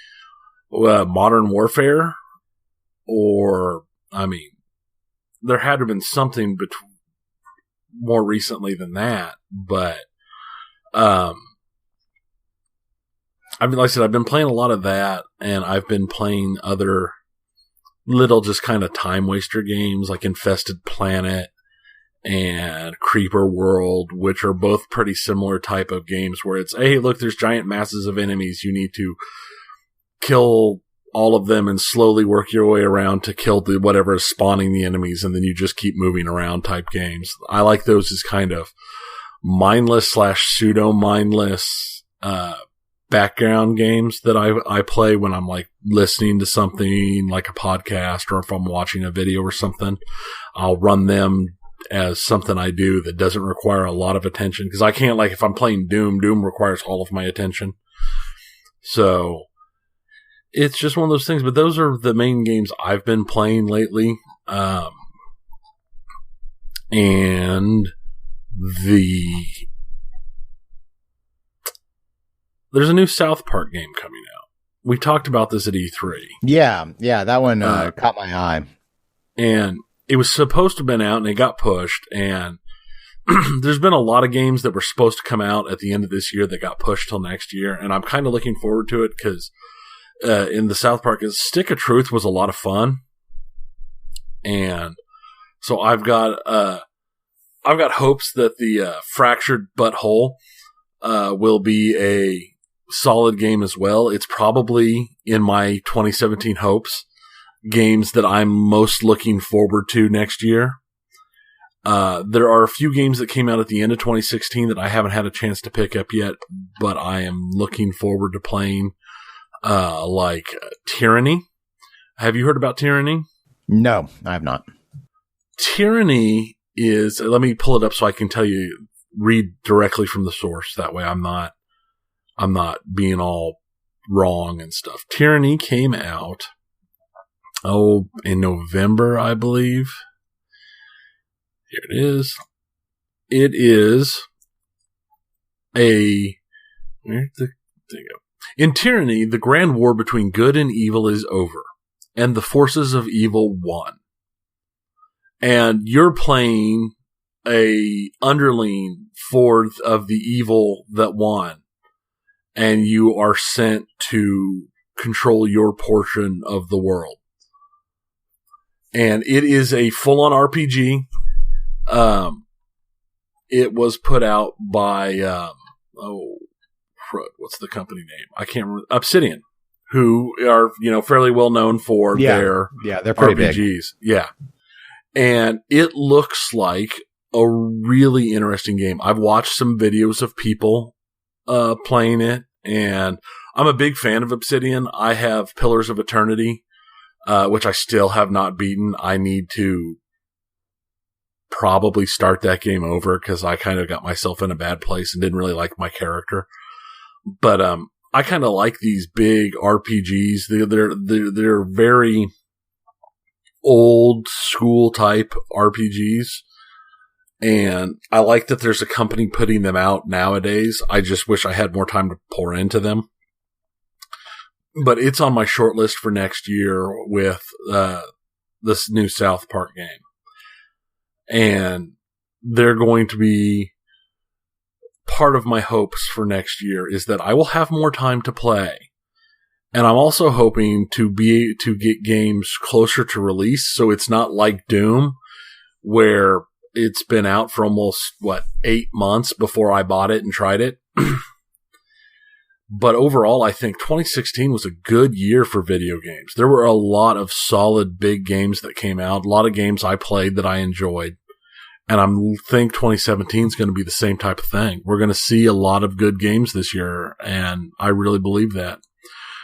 Modern Warfare, or I mean, there had to have been something more recently than that, but like I said, I've been playing a lot of that, and I've been playing other little just kind of time waster games like Infested Planet and Creeper World, which are both pretty similar type of games where it's, hey, look, there's giant masses of enemies. You need to kill all of them and slowly work your way around to kill whatever is spawning the enemies, and then you just keep moving around type games. I like those as kind of mindless / pseudo-mindless background games that I play when I'm like listening to something like a podcast, or if I'm watching a video or something. I'll run them as something I do that doesn't require a lot of attention, because I can't, like, if I'm playing Doom requires all of my attention. So it's just one of those things, but those are the main games I've been playing lately. And there's a new South Park game coming out. we talked about this at E3. Yeah, that one caught my eye. And it was supposed to have been out, and it got pushed. And there's been a lot of games that were supposed to come out at the end of this year that got pushed till next year. And I'm kind of looking forward to it because in the South Park, Stick of Truth was a lot of fun. And so I've got hopes that the Fractured Butthole will be a solid game as well. It's probably in my 2017 hopes games that I'm most looking forward to next year. There are a few games that came out at the end of 2016 that I haven't had a chance to pick up yet, but I am looking forward to playing, like Tyranny. Have you heard about Tyranny? No, I have not. Tyranny is, let me pull it up so I can tell you, read directly from the source. That way I'm not being all wrong and stuff. Tyranny came out, in November, I believe. Here it is. It is where'd the thing go? In Tyranny, the grand war between good and evil is over, and the forces of evil won. And you're playing a underling of the evil that won, and you are sent to control your portion of the world. And it is a full-on RPG. It was put out by, what's the company name? I can't remember. Obsidian, who are, fairly well known for their they're pretty RPGs. Big. Yeah. And it looks like a really interesting game. I've watched some videos of people, playing it, and I'm a big fan of Obsidian. I have Pillars of Eternity, which I still have not beaten. I need to probably start that game over because I kind of got myself in a bad place and didn't really like my character. But I kind of like these big RPGs. They're very old school type RPGs, and I like that there's a company putting them out nowadays. I just wish I had more time to pour into them. But it's on my short list for next year with this new South Park game. And they're going to be part of my hopes for next year is that I will have more time to play. And I'm also hoping to get games closer to release. So it's not like Doom where it's been out for almost 8 months before I bought it and tried it. But overall, I think 2016 was a good year for video games. There were a lot of solid big games that came out, a lot of games I played that I enjoyed. And I think 2017 is going to be the same type of thing. We're going to see a lot of good games this year, and I really believe that.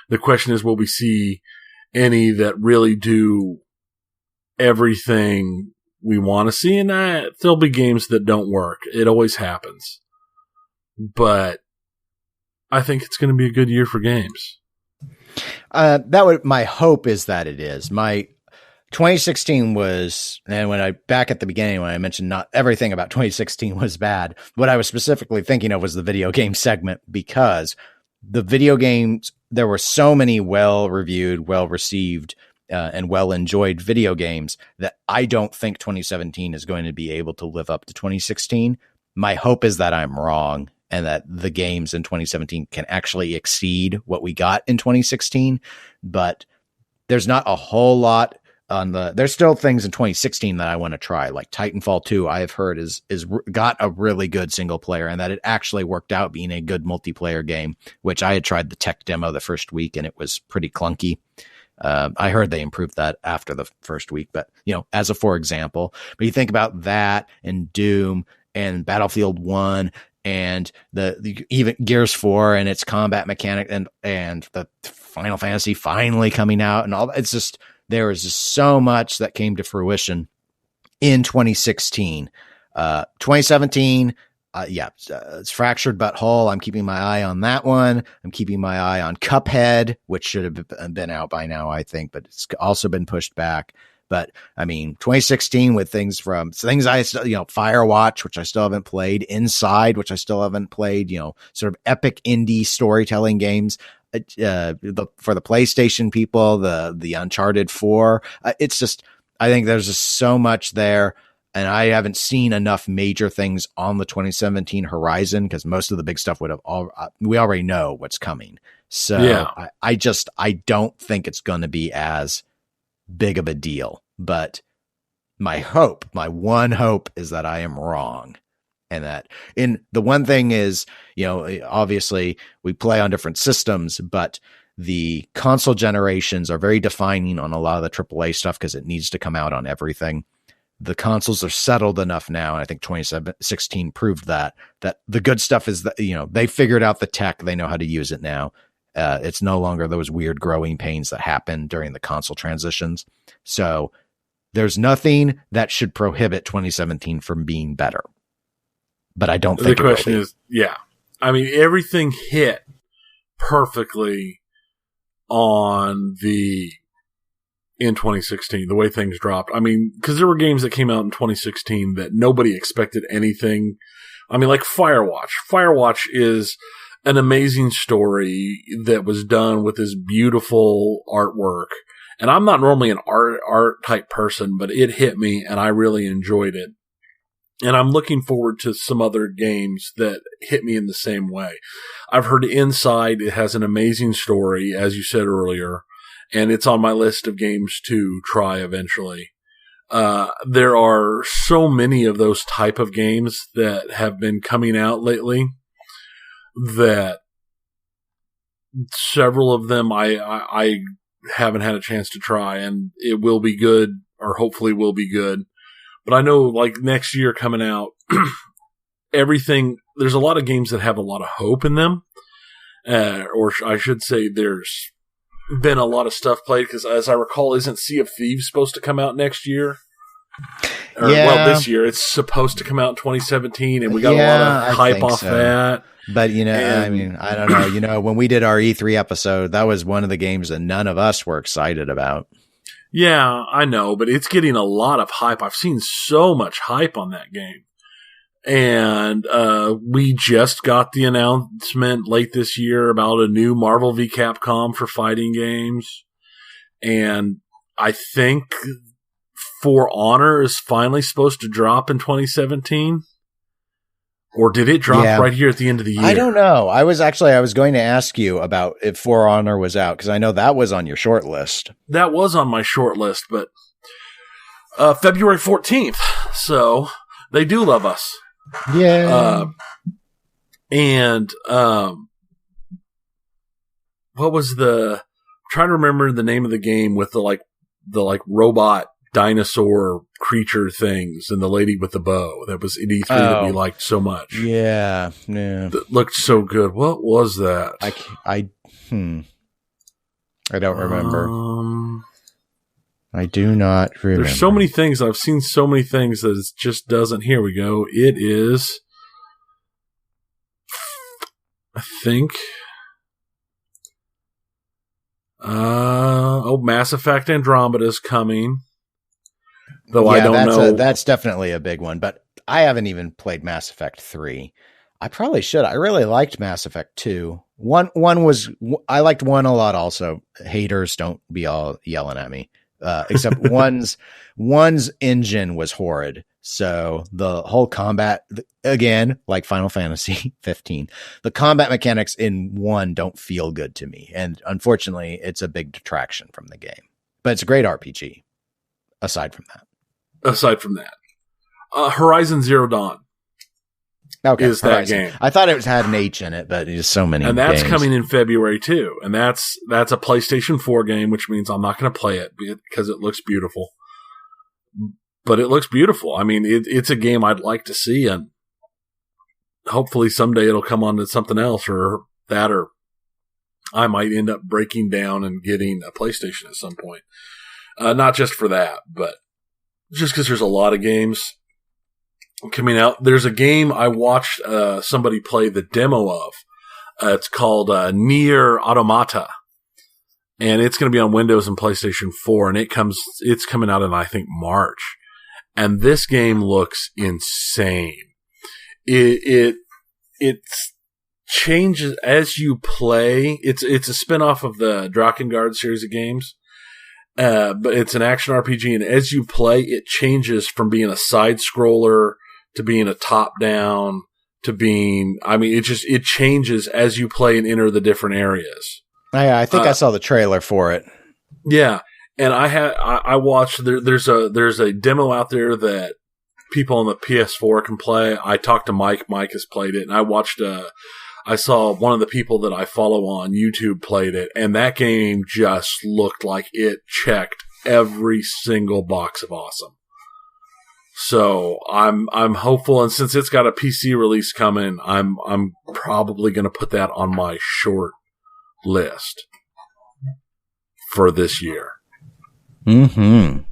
The question is, will we see any that really do everything we want to see? And there'll be games that don't work. It always happens. But I think it's going to be a good year for games. My hope is that it is. My 2016 was, and back at the beginning, when I mentioned not everything about 2016 was bad, what I was specifically thinking of was the video game segment, because the video games, there were so many well-reviewed, well-received, and well-enjoyed video games that I don't think 2017 is going to be able to live up to 2016. My hope is that I'm wrong and that the games in 2017 can actually exceed what we got in 2016. But there's not a whole lot there's still things in 2016 that I want to try, like Titanfall 2, I have heard is got a really good single player, and that it actually worked out being a good multiplayer game, which I had tried the tech demo the first week and it was pretty clunky. I heard they improved that after the first week, but as a for example, but you think about that and Doom and Battlefield 1 and the even Gears 4 and its combat mechanic and the Final Fantasy finally coming out and all. It's just, there was just so much that came to fruition in 2016. 2017, it's Fractured Butthole. I'm keeping my eye on that one. I'm keeping my eye on Cuphead, which should have been out by now, I think, but it's also been pushed back. But I mean, 2016 with things I still, Firewatch, which I still haven't played, Inside, which I still haven't played, sort of epic indie storytelling games. for the PlayStation people, the Uncharted 4. It's just, I think there's just so much there. And I haven't seen enough major things on the 2017 horizon because most of the big stuff we already know what's coming. So yeah. I don't think it's going to be as big of a deal. But my one hope is that I am wrong. And the one thing is, obviously we play on different systems, but the console generations are very defining on a lot of the AAA stuff because it needs to come out on everything. The consoles are settled enough now, and I think 2016 proved that the good stuff is that, they figured out the tech. They know how to use it now. It's no longer those weird growing pains that happen during the console transitions. So there's nothing that should prohibit 2017 from being better. But I don't think the question is, yeah. I mean, everything hit perfectly in 2016, the way things dropped. I mean, because there were games that came out in 2016 that nobody expected anything. I mean, like Firewatch. Firewatch is an amazing story that was done with this beautiful artwork. And I'm not normally an art type person, but it hit me and I really enjoyed it. And I'm looking forward to some other games that hit me in the same way. I've heard Inside. It has an amazing story, as you said earlier. And it's on my list of games to try eventually. There are so many of those type of games that have been coming out lately that several of them I haven't had a chance to try, and it will be good, or hopefully will be good. But I know, like, next year coming out, there's a lot of games that have a lot of hope in them. Or I should say there's been a lot of stuff played, because as I recall, isn't Sea of Thieves supposed to come out next year? Well, this year. It's supposed to come out in 2017, and we got a lot of hype off that. But, I mean, I don't know. When we did our E3 episode, that was one of the games that none of us were excited about. Yeah, I know, but it's getting a lot of hype. I've seen so much hype on that game. And we just got the announcement late this year about a new Marvel v. Capcom for fighting games. And I think For Honor is finally supposed to drop in 2017. Or did it drop right here at the end of the year? I don't know. I was going to ask you about if For Honor was out, because I know that was on your short list. That was on my short list, but February 14th. So they do love us. Yeah. What was I'm trying to remember the name of the game with the robot dinosaur creature things and the lady with the bow that was in E3 that we liked so much. Yeah. That looked so good. What was that? I don't remember. I do not remember. There's so many things. I've seen so many things that it just doesn't. Here we go. It is, I think, Mass Effect Andromeda is coming. Though I don't know. That's definitely a big one, but I haven't even played Mass Effect 3. I probably should. I really liked Mass Effect 2. I liked 1 a lot also. Haters, don't be all yelling at me. Except one's engine was horrid. So the whole combat, again, like Final Fantasy 15, the combat mechanics in 1 don't feel good to me. And unfortunately, it's a big detraction from the game. But it's a great RPG, aside from that. Horizon Zero Dawn. Okay, is that game. I thought it had an H in it, but there's so many. And that's games. coming in February too. And that's a PlayStation 4 game, which means I'm not going to play it because it looks beautiful. But it looks beautiful. I mean, it's a game I'd like to see, and hopefully someday it'll come on to something else, or I might end up breaking down and getting a PlayStation at some point. Not just for that, but just because there's a lot of games coming out. There's a game I watched somebody play the demo of. It's called Nier Automata, and it's going to be on Windows and PlayStation 4, and it's coming out in, I think, March. And this game looks insane. It's changes as you play. It's a spin-off of the Drakengard series of games. But it's an action RPG, and as you play, it changes from being a side scroller to being a top down to being, it changes as you play and enter the different areas. I think I saw the trailer for it. Yeah. And I watched, there's a demo out there that people on the PS4 can play. I talked to Mike. Mike has played it, and I saw one of the people that I follow on YouTube played it, and that game just looked like it checked every single box of awesome. So I'm hopeful, and since it's got a PC release coming, I'm probably going to put that on my short list for this year. Mm-hmm.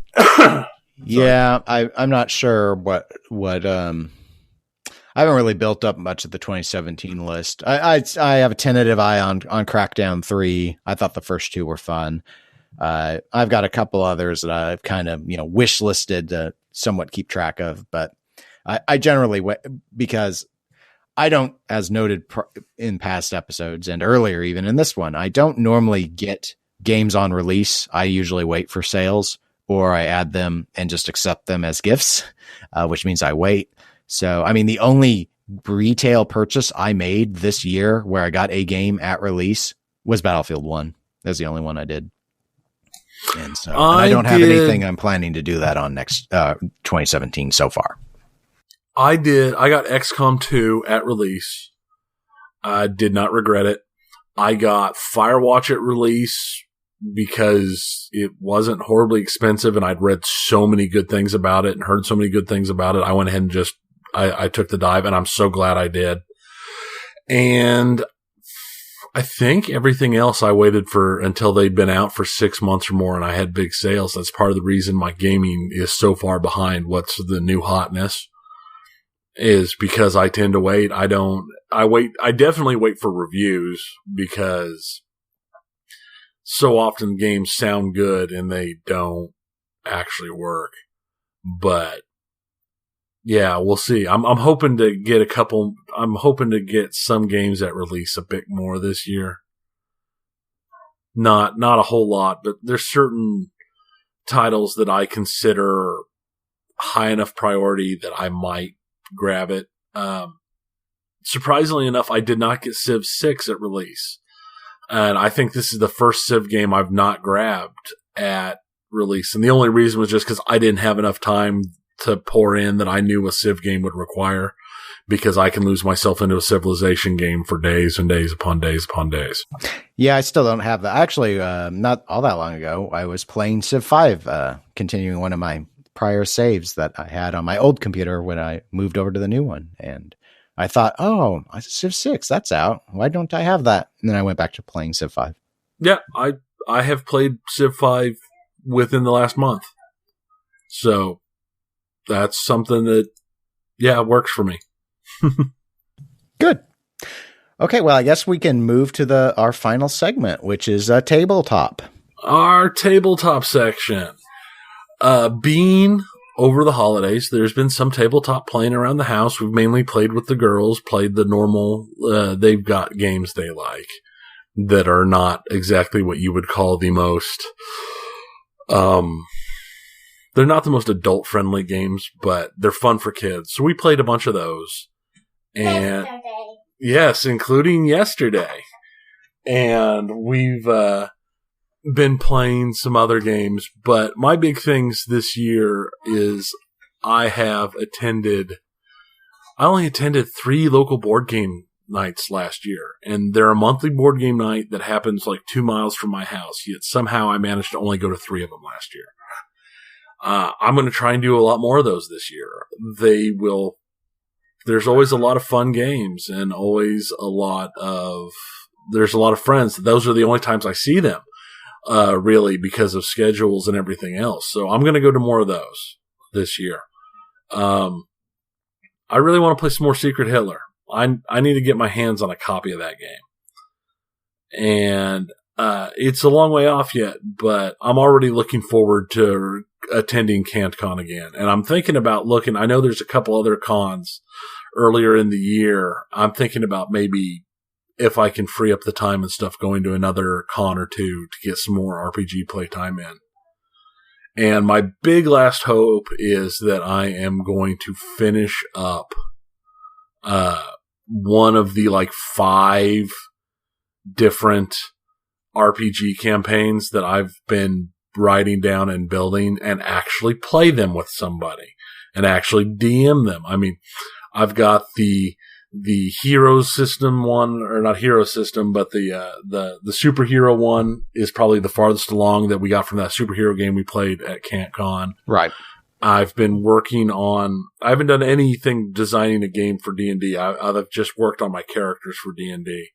Yeah, I'm not sure what I haven't really built up much of the 2017 list. I have a tentative eye on Crackdown 3. I thought the first two were fun. I've got a couple others that I've kind of, wish listed to somewhat keep track of, but I generally wait because I don't, as noted in past episodes and earlier even in this one, I don't normally get games on release. I usually wait for sales, or I add them and just accept them as gifts, which means I wait. So, the only retail purchase I made this year where I got a game at release was Battlefield 1. That's the only one I did. And so I don't have anything I'm planning to do that on next 2017 so far. I got XCOM 2 at release. I did not regret it. I got Firewatch at release because it wasn't horribly expensive, and I'd read so many good things about it and heard so many good things about it. I went ahead and just I took the dive, and I'm so glad I did. And I think everything else I waited for until they'd been out for 6 months or more, and I had big sales. That's part of the reason my gaming is so far behind what's the new hotness, is because I tend to wait. I definitely wait for reviews, because so often games sound good and they don't actually work. But yeah, we'll see. I'm hoping to get I'm hoping to get some games at release a bit more this year. Not a whole lot, but there's certain titles that I consider high enough priority that I might grab it. Surprisingly enough, I did not get Civ 6 at release. And I think this is the first Civ game I've not grabbed at release. And the only reason was just because I didn't have enough time to pour in that I knew a Civ game would require, because I can lose myself into a Civilization game for days and days upon days upon days. Yeah, I still don't have that. Actually, not all that long ago, I was playing Civ 5, continuing one of my prior saves that I had on my old computer when I moved over to the new one. And I thought, oh, Civ 6, that's out. Why don't I have that? And then I went back to playing Civ 5. Yeah, I have played Civ 5 within the last month. So that's something that, works for me. Good. Okay, well, I guess we can move to our final segment, which is Tabletop. Our Tabletop section. Being over the holidays, there's been some tabletop playing around the house. We've mainly played with the girls, played the normal, they've got games they like that are not exactly what you would call the most, they're not the most adult-friendly games, but they're fun for kids. So we played a bunch of those. And yesterday. Yes, including yesterday. And we've been playing some other games, but my big things this year is I only attended 3 local board game nights last year, and they're a monthly board game night that happens like 2 miles from my house, yet somehow I managed to only go to 3 of them last year. I'm going to try and do a lot more of those this year. There's always a lot of fun games, and always there's a lot of friends. Those are the only times I see them, really, because of schedules and everything else. So I'm going to go to more of those this year. I really want to play some more Secret Hitler. I need to get my hands on a copy of that game. And it's a long way off yet, but I'm already looking forward to attending CantCon again. And I'm thinking about I know there's a couple other cons earlier in the year. I'm thinking about maybe if I can free up the time and stuff, going to another con or two to get some more RPG playtime in. And my big last hope is that I am going to finish up one of the 5 different RPG campaigns that I've been writing down and building, and actually play them with somebody and actually DM them. I mean, I've got the hero system one, or not hero system, but the superhero one is probably the farthest along that we got from that superhero game we played at CantCon. Right. I've been working on, I haven't done anything designing a game for D&D. I've just worked on my characters for D&D.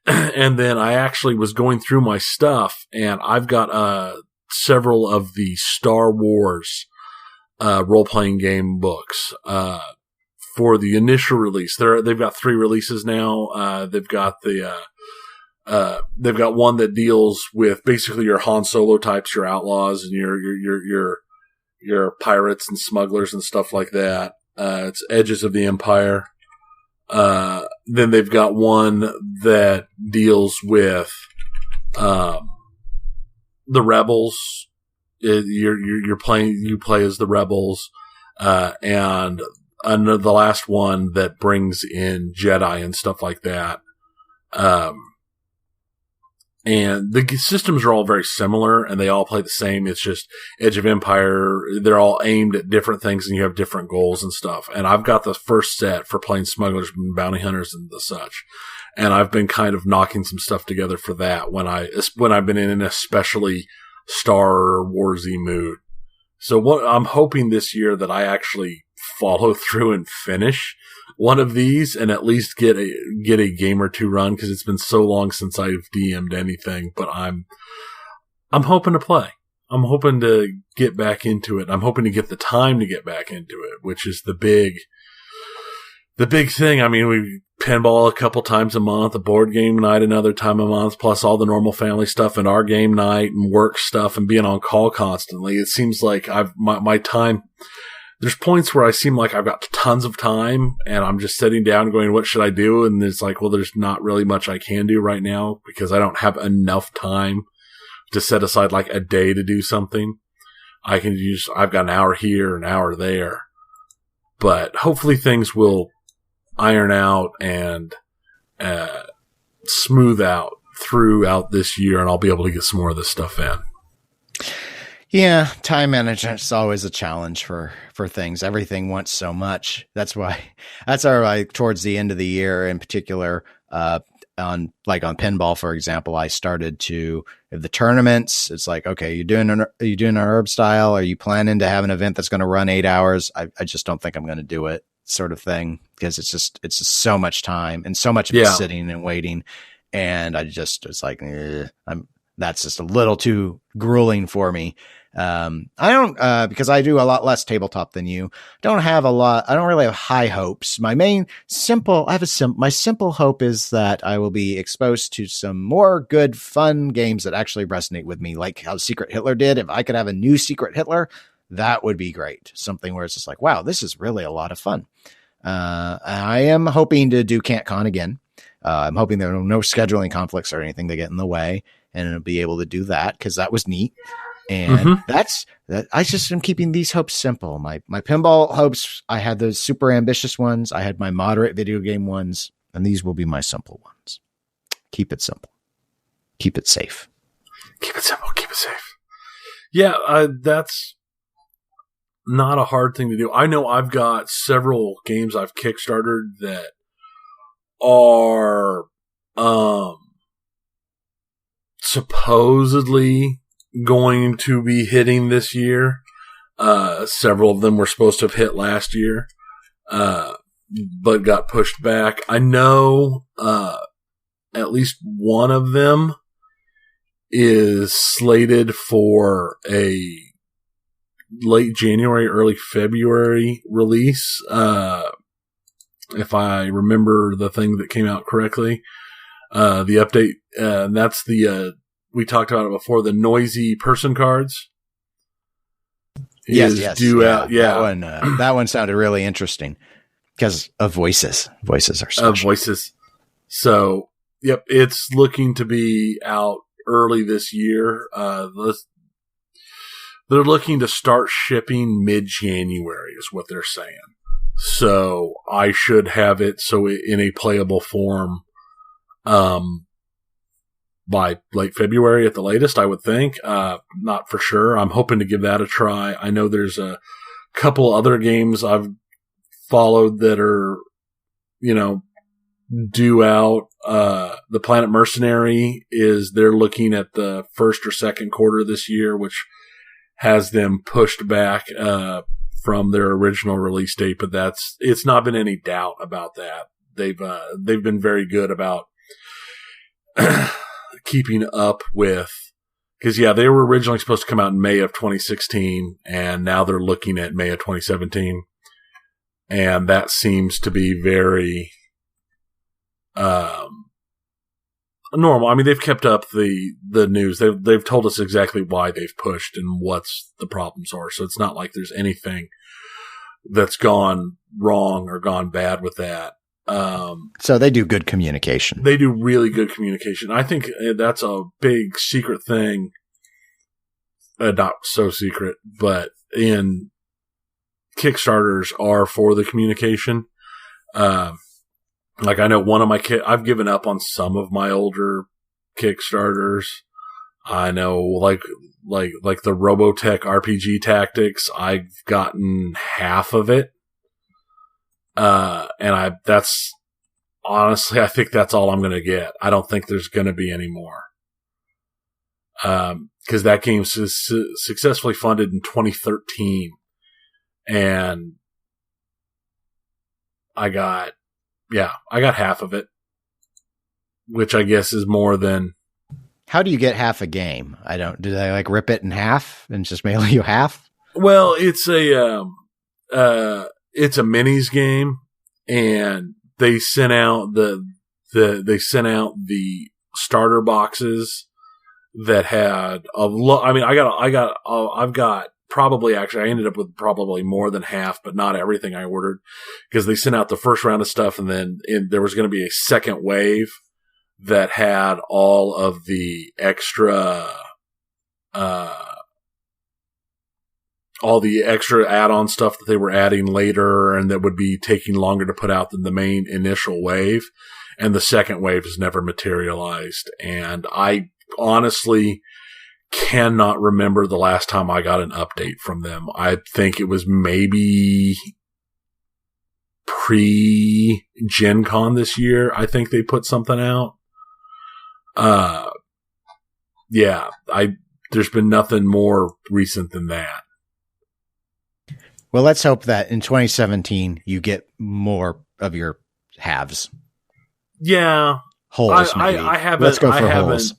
And then I actually was going through my stuff, and I've got several of the Star Wars role-playing game books for the initial release. They've got 3 releases now. They've got they've got one that deals with basically your Han Solo types, your outlaws, and your pirates and smugglers and stuff like that. It's Edges of the Empire. Then they've got one that deals with the rebels. You play as the rebels, and the last one that brings in Jedi and stuff like that. And the systems are all very similar, and they all play the same. It's just Edge of Empire. They're all aimed at different things, and you have different goals and stuff. And I've got the first set for playing smugglers and bounty hunters and the such. And I've been kind of knocking some stuff together for that when I've been in an especially Star Warsy mood. So what I'm hoping this year that I actually follow through and finish one of these, and at least get a game or two run, because it's been so long since I've DM'd anything. But I'm hoping to play. I'm hoping to get back into it. I'm hoping to get the time to get back into it, which is the big thing. I mean, we pinball a couple times a month, a board game night another time a month, plus all the normal family stuff and our game night and work stuff and being on call constantly. It seems like my time. There's points where I seem like I've got tons of time, and I'm just sitting down and going, what should I do? And it's like, well, there's not really much I can do right now because I don't have enough time to set aside like a day to do something. I've got an hour here, an hour there. But hopefully things will iron out and smooth out throughout this year, and I'll be able to get some more of this stuff in. Yeah, time management is always a challenge for things. Everything wants so much. That's our towards the end of the year in particular, on pinball, for example, I started to the tournaments. It's like, okay, are you doing an herb style? Are you planning to have an event that's going to run 8 hours? I just don't think I'm going to do it, sort of thing, because it's just so much time and so much sitting and waiting. And it's like, that's just a little too grueling for me. I don't, because I do a lot less tabletop than you. I don't really have high hopes. My simple hope is that I will be exposed to some more good, fun games that actually resonate with me, like how Secret Hitler did. If I could have a new Secret Hitler, that would be great. Something where it's just like, wow, this is really a lot of fun. I am hoping to do CantCon again. I'm hoping there are no scheduling conflicts or anything that get in the way, and I'll be able to do that because that was neat. And I just am keeping these hopes simple. My pinball hopes, I had those super ambitious ones. I had my moderate video game ones, and these will be my simple ones. Keep it simple. Keep it safe. Keep it simple. Keep it safe. Yeah, that's not a hard thing to do. I know I've got several games I've kickstarted that are supposedly going to be hitting this year. Several of them were supposed to have hit last year, but got pushed back. I know at least one of them is slated for a late January, early February release. If I remember the thing that came out correctly, the update, that's we talked about it before, the noisy person cards. Yes. Out. Yeah. That one sounded really interesting because of voices. Voices are special. Voices. So Yep, it's looking to be out early this year. They're looking to start shipping mid-January is what they're saying. So I should have it in a playable form by late February at the latest, I would think. Not for sure. I'm hoping to give that a try. I know there's a couple other games I've followed that are, due out. The Planet Mercenary they're looking at the first or second quarter this year, which has them pushed back from their original release date, but it's not been any doubt about that. They've been very good about keeping up with, because they were originally supposed to come out in May of 2016, and now they're looking at May of 2017, and that seems to be very normal. I mean, they've kept up the news. They've told us exactly why they've pushed and what's the problems are. So it's not like there's anything that's gone wrong or gone bad with that. So they do good communication. They do really good communication. I think that's a big secret thing. Not so secret, but in Kickstarters are for the communication. Like I know one of my I've given up on some of my older Kickstarters. I know like the Robotech RPG Tactics, I've gotten half of it. And that's honestly, I think that's all I'm going to get. I don't think there's going to be any more. Cause that game was successfully funded in 2013, and I got half of it, which I guess is more than. How do you get half a game? Do they like rip it in half and just mail you half? Well, it's a minis game, and they sent out the starter boxes that had I've got probably, actually, I ended up with probably more than half, but not everything I ordered, because they sent out the first round of stuff, and then there was going to be a second wave that had all of the extra, add-on stuff that they were adding later, and that would be taking longer to put out than the main initial wave. And the second wave has never materialized. And I honestly cannot remember the last time I got an update from them. I think it was maybe pre-Gen Con this year. I think they put something out. There's been nothing more recent than that. Well, let's hope that in 2017 you get more of your halves. Yeah. Holes. I haven't. Let's go for holes.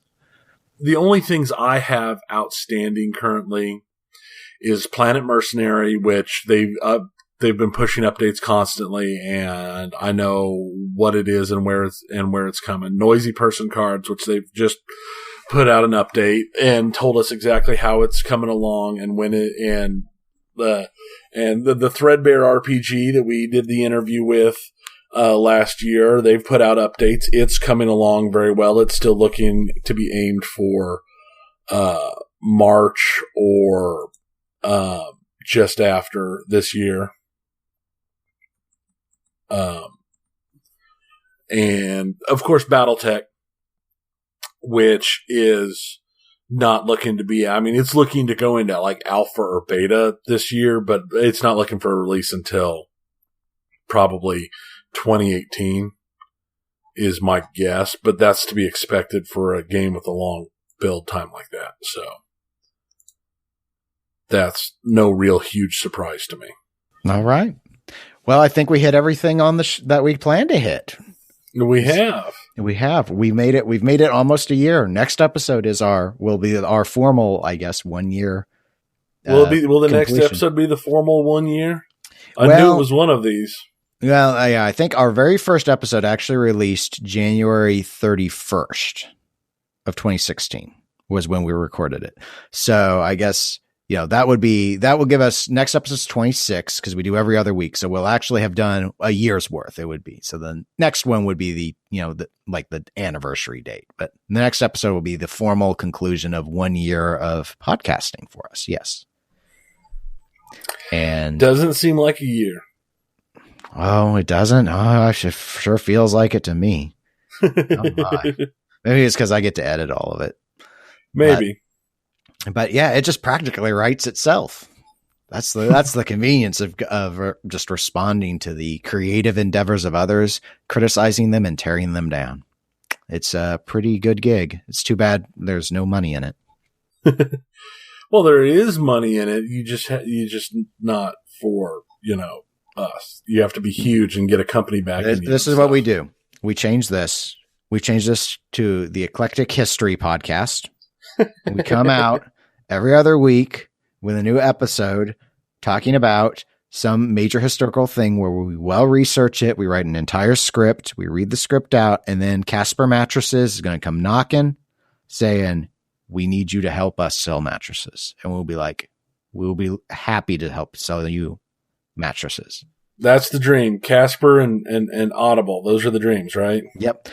The only things I have outstanding currently is Planet Mercenary, which they've been pushing updates constantly, and I know what it is and where it's coming. Noisy Person Cards, which they've just put out an update and told us exactly how it's coming along and when it, and the Threadbare RPG that we did the interview with last year, they've put out updates. It's coming along very well. It's still looking to be aimed for March or just after this year. And of course, BattleTech, which is not looking to be, I mean, it's looking to go into like alpha or beta this year, but it's not looking for a release until probably 2018 is my guess, but that's to be expected for a game with a long build time like that. So that's no real huge surprise to me. All right. Well, I think we hit everything on that we planned to hit. We have. We made it. We've made it almost a year. Next episode will be our formal, I guess, 1 year. Will the next episode be the formal 1 year? I knew it was one of these. Well, yeah, I think our very first episode actually released January 31st of 2016 was when we recorded it. So I guess that will give us next episode's 26 because we do every other week. So we'll actually have done a year's worth. It would be. So the next one would be the anniversary date, but the next episode will be the formal conclusion of 1 year of podcasting for us. Yes. And doesn't seem like a year. Oh, it doesn't. Oh, it sure feels like it to me. Oh my. Maybe it's because I get to edit all of it. Maybe. But yeah, it just practically writes itself. That's the convenience of just responding to the creative endeavors of others, criticizing them and tearing them down. It's a pretty good gig. It's too bad there's no money in it. Well, there is money in it. You just not for, us. You have to be huge and get a company back. This is what we do. We change this. We change this to the Eclectic History Podcast. We come out every other week with a new episode talking about some major historical thing where we well research it. We write an entire script. We read the script out, and then Casper Mattresses is going to come knocking saying, we need you to help us sell mattresses. And we'll be happy to help sell you mattresses. That's the dream. Casper and Audible. Those are the dreams, right? Yep.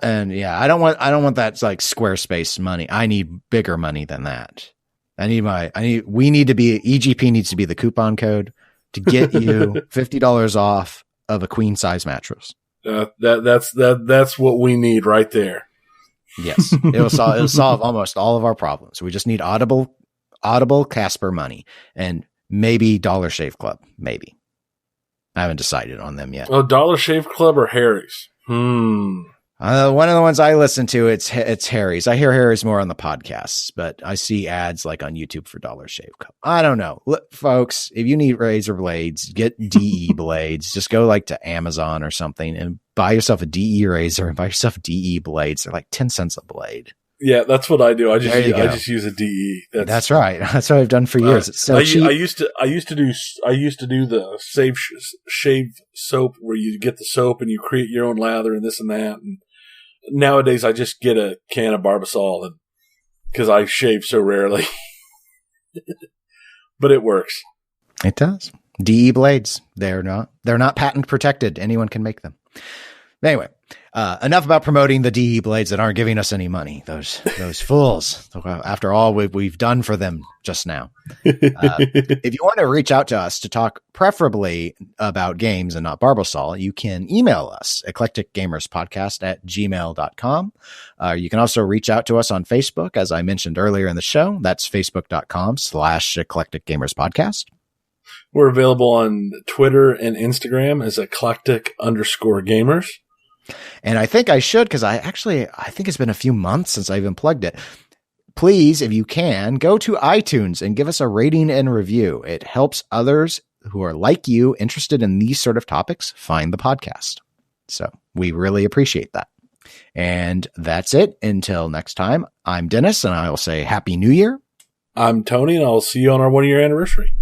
And yeah, I don't want that like Squarespace money. I need bigger money than that. EGP needs to be the coupon code to get you $50 off of a queen size mattress. That's what we need right there. Yes. It'll solve almost all of our problems. We just need Audible Casper money and maybe Dollar Shave Club. Maybe. I haven't decided on them yet. Oh, Dollar Shave Club or Harry's? One of the ones I listen to, it's Harry's. I hear Harry's more on the podcasts, but I see ads like on YouTube for Dollar Shave Club. I don't know. Look, folks, if you need razor blades, get DE blades. Just go like to Amazon or something and buy yourself a DE razor and buy yourself DE blades. They're like 10 cents a blade. Yeah, that's what I do. I just use a DE. That's right. That's what I've done for years. It's so cheap. I used to do the shave soap where you get the soap and you create your own lather and this and that. And nowadays I just get a can of Barbasol because I shave so rarely. But it works. It does. DE blades. They're not patent protected. Anyone can make them. Anyway, enough about promoting the DE blades that aren't giving us any money. Those fools. After all we've done for them just now. If you want to reach out to us to talk preferably about games and not Barbasol, you can email us, eclecticgamerspodcast@gmail.com. You can also reach out to us on Facebook, as I mentioned earlier in the show. That's facebook.com/eclecticgamerspodcast. We're available on Twitter and Instagram as eclectic_gamers. And I think I should, because I think it's been a few months since I even plugged it. Please, if you can, go to iTunes and give us a rating and review. It helps others who are like you, interested in these sort of topics, find the podcast. So we really appreciate that. And that's it. Until next time, I'm Dennis, and I will say Happy New Year. I'm Tony, and I'll see you on our 1 year anniversary.